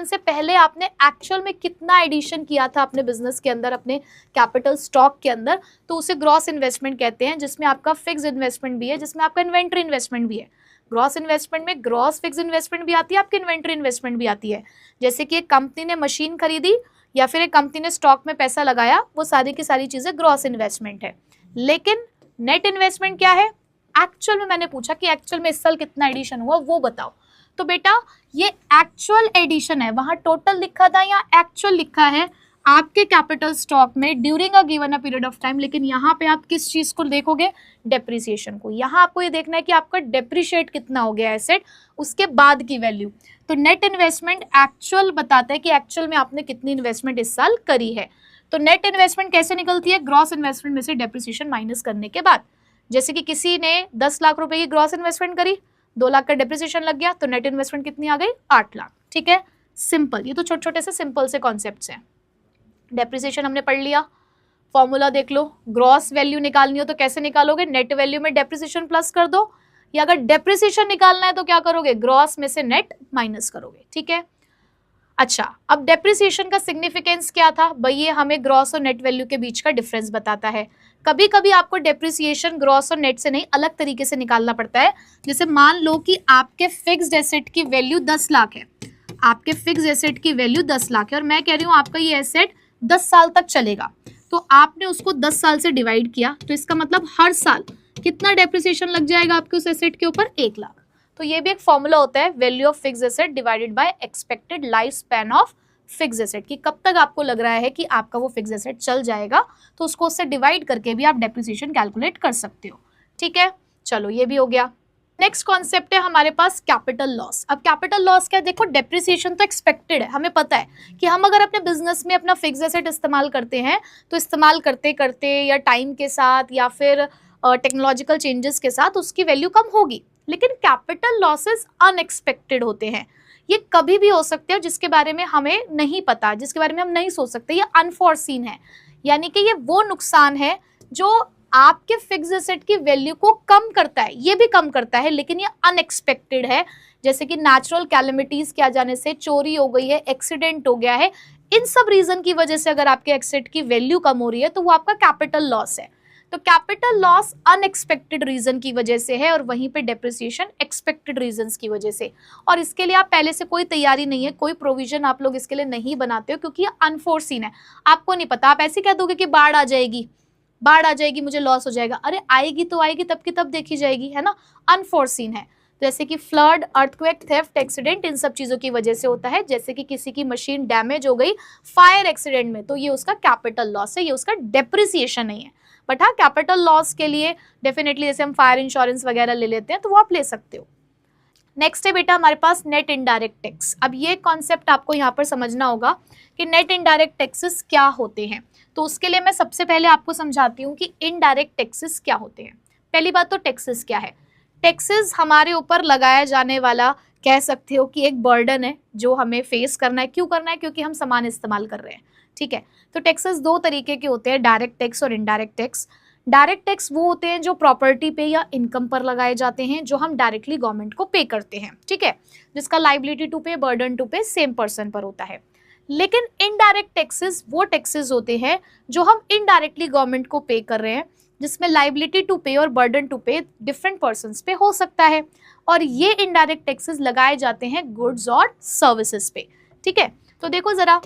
से पहले आपने एक्चुअल में कितना एडिशन किया था अपने बिजनेस के अंदर, अपने कैपिटल स्टॉक के अंदर, तो उसे ग्रॉस इन्वेस्टमेंट कहते हैं, जिसमें आपका फिक्स इन्वेस्टमेंट भी है, जिसमें आपका इन्वेंट्री इन्वेस्टमेंट भी है। ग्रॉस इन्वेस्टमेंट में ग्रॉस फिक्स इन्वेस्टमेंट भी आती है, आपकी इन्वेंट्री इन्वेस्टमेंट भी आती है। जैसे कि एक कंपनी ने मशीन खरीदी या फिर एक कंपनी ने स्टॉक में पैसा लगाया, वो सारी की सारी चीजें ग्रॉस इन्वेस्टमेंट है। लेकिन नेट इन्वेस्टमेंट क्या है, एक्चुअल में मैंने पूछा कि एक्चुअल में इस साल कितना एडिशन हुआ वो बताओ, तो बेटा ये एक्चुअल एडिशन है, वहां टोटल लिखा था या एक्चुअल लिखा है आपके कैपिटल स्टॉक में during a given a period of time, लेकिन यहाँ पे आप किस चीज को देखोगे, डेप्रिसिएशन को। यहाँ आपको ये देखना है कि आपका डेप्रिशिएट कितना हो गया एसेट, उसके बाद की वैल्यू। तो नेट इन्वेस्टमेंट एक्चुअल बताता है कि एक्चुअल में आपने कितनी इन्वेस्टमेंट इस साल करी है। तो नेट इन्वेस्टमेंट कैसे निकलती है, ग्रॉस इन्वेस्टमेंट में से डेप्रिसिएशन माइनस करने के बाद। जैसे कि किसी ने 10 लाख रुपए की ग्रॉस इन्वेस्टमेंट करी, 2 लाख का डेप्रिसिएशन लग गया, तो नेट इन्वेस्टमेंट कितनी आ गई, 8 लाख, ठीक है। सिंपल, ये तो छोटे छोटे से सिंपल से कॉन्सेप्ट्स हैं। डेप्रिसिएशन हमने पढ़ लिया, फॉर्मूला देख लो, ग्रॉस वैल्यू निकालनी हो तो कैसे निकालोगे, नेट वैल्यू में डेप्रिसिएशन प्लस कर दो, या अगर डेप्रिसिएशन निकालना है तो क्या करोगे, ग्रॉस में से नेट माइनस करोगे, ठीक है। अच्छा, अब डेप्रिसिएशन का सिग्निफिकेंस क्या था भाई, ये हमें ग्रॉस और नेट वैल्यू के बीच का डिफरेंस बताता है। कभी कभी आपको डेप्रिसिएशन ग्रॉस और नेट से नहीं, अलग तरीके से निकालना पड़ता है। जैसे मान लो कि आपके फिक्स्ड एसेट की वैल्यू 10 लाख है, आपके फिक्स्ड एसेट की वैल्यू 10 लाख है और मैं कह रही हूँ आपका ये एसेट 10 साल तक चलेगा, तो आपने उसको 10 साल से डिवाइड किया, तो इसका मतलब हर साल कितना डेप्रिसिएशन लग जाएगा आपके उस एसेट के ऊपर, 1 लाख। तो ये भी एक फॉर्मूला होता है, value of fixed asset divided by expected life span of fixed asset, कि कब तक आपको लग रहा है कि आपका वो फिक्स्ड एसेट चल जाएगा, तो उसको उससे डिवाइड करके भी आप डेप्रिसिएशन कैलकुलेट कर सकते हो, ठीक है। चलो ये भी हो गया। नेक्स्ट कॉन्सेप्ट है हमारे पास कैपिटल लॉस। अब कैपिटल लॉस क्या है, देखो डेप्रिसिएशन तो एक्सपेक्टेड है, हमें पता है कि हम अगर अपने बिजनेस में अपना फिक्स्ड एसेट इस्तेमाल करते हैं तो इस्तेमाल करते करते या टाइम के साथ या फिर टेक्नोलॉजिकल चेंजेस के साथ उसकी वैल्यू कम होगी। लेकिन कैपिटल लॉसेस अनएक्सपेक्टेड होते हैं, ये कभी भी हो सकते हैं जिसके बारे में हमें नहीं पता, जिसके बारे में हम नहीं सोच सकते, ये अनफोर्सीन है, यानी कि ये वो नुकसान है जो आपके फिक्स्ड एसेट की वैल्यू को कम करता है, ये भी कम करता है, लेकिन ये अनएक्सपेक्टेड है। जैसे कि नेचुरल कैलेमिटीज के आ जाने से, चोरी हो गई है, एक्सीडेंट हो गया है, इन सब रीजन की वजह से अगर आपके एसेट की वैल्यू कम हो रही है तो वो आपका कैपिटल लॉस है। तो कैपिटल लॉस अनएक्सपेक्टेड रीजन की वजह से है और वहीं पे डेप्रिसिएशन एक्सपेक्टेड रीजंस की वजह से। और इसके लिए आप पहले से कोई तैयारी नहीं है, कोई प्रोविजन आप लोग इसके लिए नहीं बनाते हो, क्योंकि ये अनफोर्सीन है, आपको नहीं पता। आप ऐसे कह दोगे कि बाढ़ आ जाएगी मुझे लॉस हो जाएगा, अरे आएगी तो आएगी, तब की तब देखी जाएगी, है ना, अनफोर्सीन है। जैसे कि फ्लड, अर्थक्वेक, थेफ्ट, एक्सीडेंट, इन सब चीजों की वजह से होता है। जैसे कि किसी की मशीन डैमेज हो गई फायर एक्सीडेंट में, तो ये उसका कैपिटल लॉस है, ये उसका डेप्रिसिएशन नहीं है। बट हाँ, कैपिटल लॉस के लिए डेफिनेटली जैसे हम फायर इंश्योरेंस वगैरह ले लेते हैं तो वो आप ले सकते हो। नेक्स्ट है बेटा हमारे पास नेट इनडायरेक्ट टैक्स। अब ये कॉन्सेप्ट आपको यहाँ पर समझना होगा कि नेट इनडायरेक्ट टैक्सेस क्या होते हैं। तो उसके लिए मैं सबसे पहले आपको समझाती हूँ कि इनडायरेक्ट टैक्सेस क्या होते हैं। पहली बात तो टैक्सेस क्या है। टैक्सेस हमारे ऊपर लगाया जाने वाला, कह सकते हो कि एक बर्डन है जो हमें फेस करना है। क्यों करना है? क्योंकि हम सामान इस्तेमाल कर रहे हैं, ठीक है। तो टैक्सेस दो तरीके के होते हैं, डायरेक्ट टैक्स और इनडायरेक्ट टैक्स। डायरेक्ट टैक्स वो होते हैं जो प्रॉपर्टी पे या इनकम पर लगाए जाते हैं, जो हम डायरेक्टली गवर्नमेंट को पे करते हैं, ठीक है, जिसका लाइबिलिटी टू पे, बर्डन टू पे सेम पर्सन पर होता है। लेकिन इनडायरेक्ट टैक्सेस वो टैक्सेस होते हैं जो हम इनडायरेक्टली गवर्नमेंट को पे कर रहे हैं, जिसमें लाइबिलिटी टू पे और बर्डन टू पे डिफरेंट पर्सन्स पे हो सकता है, और ये इनडायरेक्ट टैक्सेस लगाए जाते हैं गुड्स और सर्विसेज पे, ठीक है। तो देखो जरा,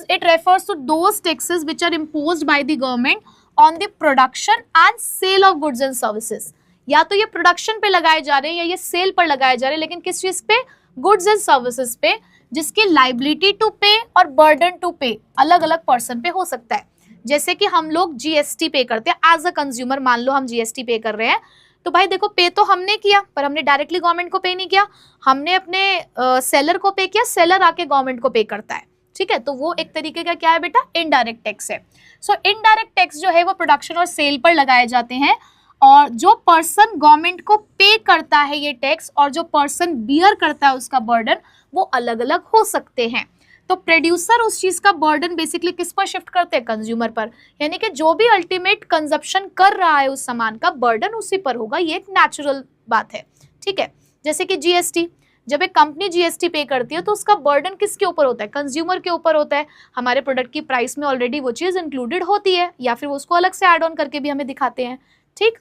it refers to those taxes which are imposed by the government on the production and sale of goods and services। या तो ये प्रोडक्शन पे लगाए जा रहे हैं या ये सेल पर लगाए जा रहे हैं, लेकिन किस चीज पे? गुड्स एंड सर्विसेज पे, जिसकी लाइबिलिटी टू पे और बर्डन टू पे अलग अलग पर्सन पे हो सकता है। जैसे कि हम लोग जीएसटी पे करते हैं एज अ कंज्यूमर, मान लो हम जीएसटी पे कर रहे हैं, तो भाई देखो पे तो हमने किया, पर हमने डायरेक्टली गवर्नमेंट को पे नहीं किया, हमने अपने सेलर को पे किया, सेलर आके गवर्नमेंट को पे करता है, ठीक है। तो वो एक तरीके का क्या है बेटा? इनडायरेक्ट टैक्स है। सो इनडायरेक्ट टैक्स जो है वो प्रोडक्शन और सेल पर लगाए जाते हैं, और जो पर्सन गवर्नमेंट को पे करता है ये टैक्स और जो पर्सन बियर करता है उसका बर्डन, वो अलग अलग हो सकते हैं। तो प्रोड्यूसर उस चीज का बर्डन बेसिकली किस पर शिफ्ट करते हैं? कंज्यूमर पर, यानी कि जो भी अल्टीमेट कंजप्शन कर रहा है उस सामान का बर्डन उसी पर होगा, ये एक नेचुरल बात है, ठीक है। जैसे कि जीएसटी, जब एक कंपनी जीएसटी पे करती है तो उसका बर्डन किसके ऊपर होता है? कंज्यूमर के ऊपर होता है। हमारे प्रोडक्ट की प्राइस में ऑलरेडी वो चीज़ इंक्लूडेड होती है, या फिर वो उसको अलग से ऐड ऑन करके भी हमें दिखाते हैं, ठीक।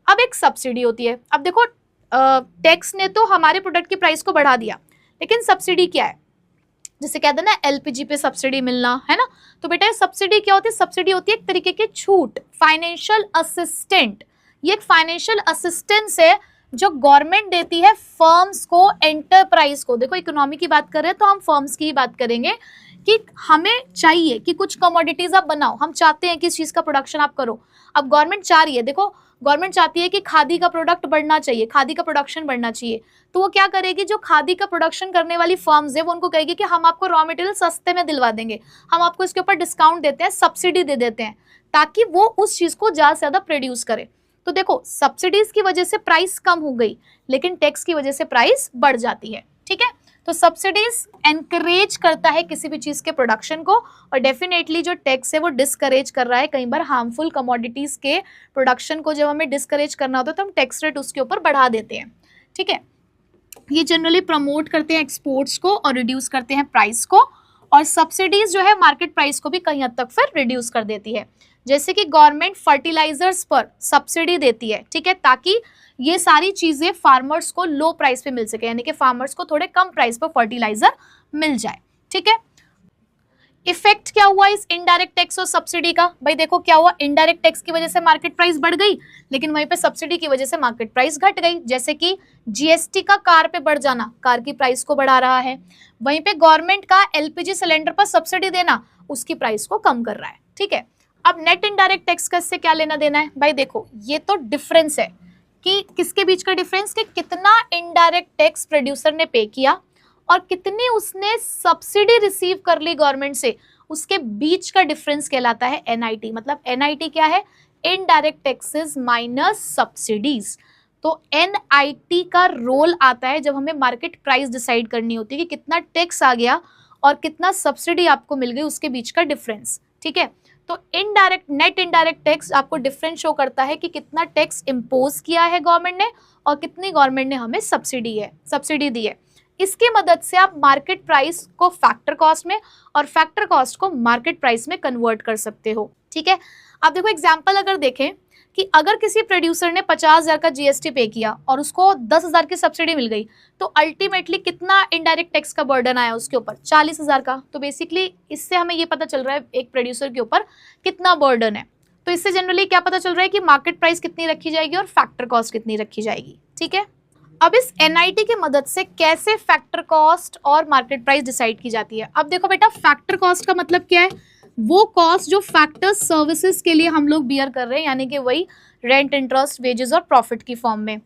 अब एक सब्सिडी होती है। अब देखो, टैक्स ने तो हमारे प्रोडक्ट की प्राइस को बढ़ा दिया, लेकिन सब्सिडी क्या है? जैसे कहते हैं ना एलपीजी पे सब्सिडी मिलना, है ना। तो बेटा सब्सिडी क्या होती है? सब्सिडी होती है एक तरीके की छूट, फाइनेंशियल असिस्टेंट। ये एक फाइनेंशियल असिस्टेंस है जो गवर्नमेंट देती है फर्म्स को, एंटरप्राइज को। देखो इकोनॉमी की बात कर रहे हैं तो हम फर्म्स की ही बात करेंगे, कि हमें चाहिए कि कुछ कमोडिटीज आप बनाओ, हम चाहते हैं कि इस चीज का प्रोडक्शन आप करो। अब गवर्नमेंट चाह रही है, देखो गवर्नमेंट चाहती है कि खादी का प्रोडक्ट बढ़ना चाहिए, खादी का प्रोडक्शन बढ़ना चाहिए, तो वो क्या करेगी? जो खादी का प्रोडक्शन करने वाली फर्म्स है वो उनको कहेगी कि हम आपको रॉ मटेरियल सस्ते में दिलवा देंगे, हम आपको इसके ऊपर डिस्काउंट देते हैं, सब्सिडी दे देते हैं, ताकि वो उस चीज को ज्यादा से ज्यादा प्रोड्यूस करे। तो देखो सब्सिडीज की वजह से प्राइस कम हो गई, लेकिन टैक्स की वजह से प्राइस बढ़ जाती है, ठीक है। तो सब्सिडीज एनकरेज करता है किसी भी चीज के प्रोडक्शन को, और डेफिनेटली जो टैक्स है वो डिस्करेज कर रहा है। कई बार हार्मफुल कमोडिटीज के प्रोडक्शन को जब हमें डिस्करेज करना होता है तो हम टैक्स रेट उसके ऊपर बढ़ा देते हैं, ठीक है। ये जनरली प्रमोट करते हैं एक्सपोर्ट्स को और रिड्यूस करते हैं प्राइस को, और सब्सिडीज जो है मार्केट प्राइस को भी कहीं हद तक फिर रिड्यूस कर देती है। जैसे कि गवर्नमेंट फर्टिलाइजर्स पर सब्सिडी देती है, ठीक है, ताकि ये सारी चीजें फार्मर्स को लो प्राइस पे मिल सके, यानी कि फार्मर्स को थोड़े कम प्राइस पर फर्टिलाइजर मिल जाए, ठीक है। इफेक्ट क्या हुआ इस इनडायरेक्ट टैक्स और सब्सिडी का? भाई देखो क्या हुआ, इनडायरेक्ट टैक्स की वजह से मार्केट प्राइस बढ़ गई, लेकिन वहीं पे सब्सिडी की वजह से मार्केट प्राइस घट गई। जैसे कि जीएसटी का कार पे बढ़ जाना कार की प्राइस को बढ़ा रहा है, वहीं पे गवर्नमेंट का एलपीजी सिलेंडर पर सब्सिडी देना उसकी प्राइस को कम कर रहा है, ठीक है। अब नेट इनडायरेक्ट टैक्स का इससे क्या लेना देना है? भाई देखो ये तो डिफरेंस है कि किसके बीच का डिफरेंस, कि कितना इनडायरेक्ट टैक्स प्रोड्यूसर ने पे किया और कितनी उसने सब्सिडी रिसीव कर ली गवर्नमेंट से, उसके बीच का डिफरेंस कहलाता है एनआईटी। मतलब एनआईटी क्या है? Indirect taxes minus subsidies. तो एनआईटी का रोल आता है जब हमें मार्केट प्राइस डिसाइड करनी होती है कि कितना टैक्स आ गया और कितना सब्सिडी आपको मिल गई, उसके बीच का डिफरेंस, ठीक है। तो इनडायरेक्ट नेट इनडायरेक्ट टैक्स आपको डिफरेंस शो करता है कि कितना टैक्स इम्पोज किया है गवर्नमेंट ने और कितनी गवर्नमेंट ने हमें सब्सिडी दी है। इसकी मदद से आप मार्केट प्राइस को फैक्टर कॉस्ट में और फैक्टर कॉस्ट को मार्केट प्राइस में कन्वर्ट कर सकते हो, ठीक है। आप देखो एग्जांपल अगर देखें कि अगर किसी प्रोड्यूसर ने 50,000 का जीएसटी पे किया और उसको 10,000 की सब्सिडी मिल गई, तो अल्टीमेटली कितना इनडायरेक्ट टैक्स का बर्डन आया उसके ऊपर? 40,000 का। तो बेसिकली इससे हमें ये पता चल रहा है एक प्रोड्यूसर के ऊपर कितना बर्डन है। तो इससे जनरली क्या पता चल रहा है कि मार्केट प्राइस कितनी रखी जाएगी और फैक्टर कॉस्ट कितनी रखी जाएगी, ठीक है। अब इस एनआईटी की मदद से कैसे फैक्टर कॉस्ट और मार्केट प्राइस डिसाइड की जाती है? अब देखो बेटा, फैक्टर कॉस्ट का मतलब क्या है? वो कॉस्ट जो फैक्टर्स सर्विसेज के लिए हम लोग बियर कर रहे हैं, यानी कि वही रेंट, इंटरेस्ट, वेजेस और प्रॉफिट की फॉर्म में।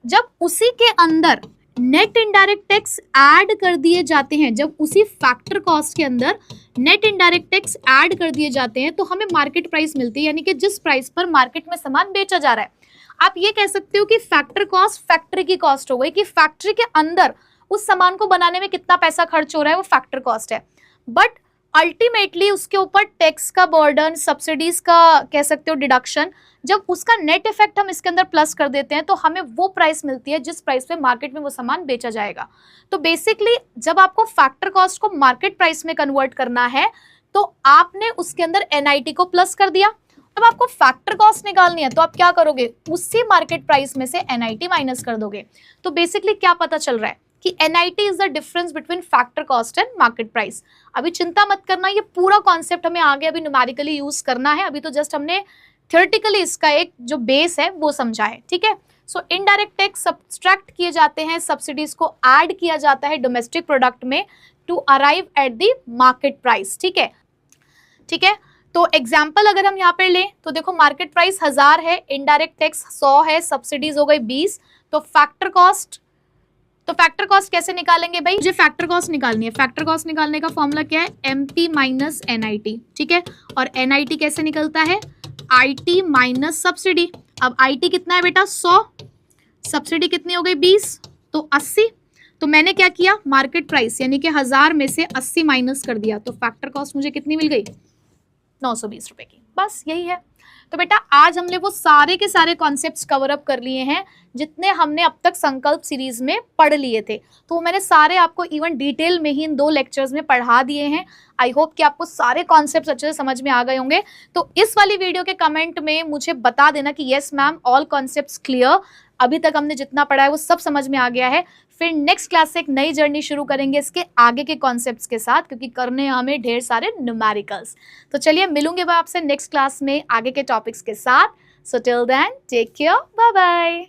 जब उसी के अंदर नेट इनडायरेक्ट टैक्स ऐड कर दिए जाते हैं, जब उसी फैक्टर कॉस्ट के अंदर नेट इनडायरेक्ट टैक्स ऐड कर दिए जाते हैं, तो हमें मार्केट प्राइस मिलती है, यानी कि जिस प्राइस पर मार्केट में सामान बेचा जा रहा है। आप ये कह सकते हो कि फैक्टर कॉस्ट फैक्ट्री की कॉस्ट हो गई, कि फैक्ट्री के अंदर उस सामान को बनाने में कितना पैसा खर्च हो रहा है वो फैक्टर कॉस्ट है। बट अल्टीमेटली उसके ऊपर टैक्स का बर्डन, सब्सिडीज का कह सकते हो डिडक्शन, जब उसका नेट इफेक्ट हम इसके अंदर प्लस कर देते हैं तो हमें वो प्राइस मिलती है जिस प्राइस पे मार्केट में वो सामान बेचा जाएगा। तो बेसिकली जब आपको फैक्टर कॉस्ट को मार्केट प्राइस में कन्वर्ट करना है तो आपने उसके अंदर एनआईटी को प्लस कर दिया। जब आपको फैक्टर कॉस्ट निकालनी है तो आप क्या करोगे, उसी मार्केट प्राइस में से एनआईटी माइनस कर दोगे। तो बेसिकली क्या पता चल रहा है कि NIT is the difference between factor cost and market price. अभी चिंता मत करना, ये पूरा कॉन्सेप्ट हमें आगे अभी न्यूमेरिकली यूज करना है, अभी तो जस्ट हमने थियोरेटिकली इसका एक जो बेस है वो समझा है, ठीक है। सो इनडायरेक्ट टैक्स सब्सट्रैक्ट किए जाते हैं, सब्सिडीज को ऐड किया जाता है डोमेस्टिक प्रोडक्ट में to arrive at the market price, ठीक है, ठीक है। तो एग्जाम्पल अगर हम यहाँ पे लें तो देखो मार्केट प्राइस 1000 है, इनडायरेक्ट टैक्स 100 है, सब्सिडीज हो गई 20, तो फैक्टर कॉस्ट कैसे निकालेंगे भाई, मुझे फैक्टर कॉस्ट निकालनी है। फैक्टर कॉस्ट निकालने का फॉर्मूला क्या है, एमपी माइनस एनआईटी, ठीक है। और एनआईटी कैसे निकलता है, आईटी माइनस सब्सिडी। अब आईटी कितना है बेटा 100, सब्सिडी कितनी हो गई 20, तो 80। तो मैंने क्या किया, मार्केट प्राइस यानी कि 1000 में से 80 माइनस कर दिया, तो फैक्टर कॉस्ट मुझे कितनी मिल गई, 920 रुपए की। बस यही है। तो बेटा आज हमने वो सारे के सारे कॉन्सेप्ट्स कवर अप कर लिए हैं जितने हमने अब तक संकल्प सीरीज में पढ़ लिए थे। तो वो मैंने सारे आपको इवन डिटेल में ही इन 2 लेक्चर्स में पढ़ा दिए हैं। आई होप कि आपको सारे कॉन्सेप्ट्स अच्छे से समझ में आ गए होंगे। तो इस वाली वीडियो के कमेंट में मुझे बता देना कि yes ma'am all concepts clear, अभी तक हमने जितना पढ़ा है वो सब समझ में आ गया है। फिर नेक्स्ट क्लास से एक नई जर्नी शुरू करेंगे इसके आगे के कॉन्सेप्ट्स के साथ, क्योंकि करने हमें ढेर सारे न्यूमेरिकल्स। तो चलिए मिलूंगे मैं आपसे नेक्स्ट क्लास में आगे के टॉपिक्स के साथ। So till then take care, bye bye.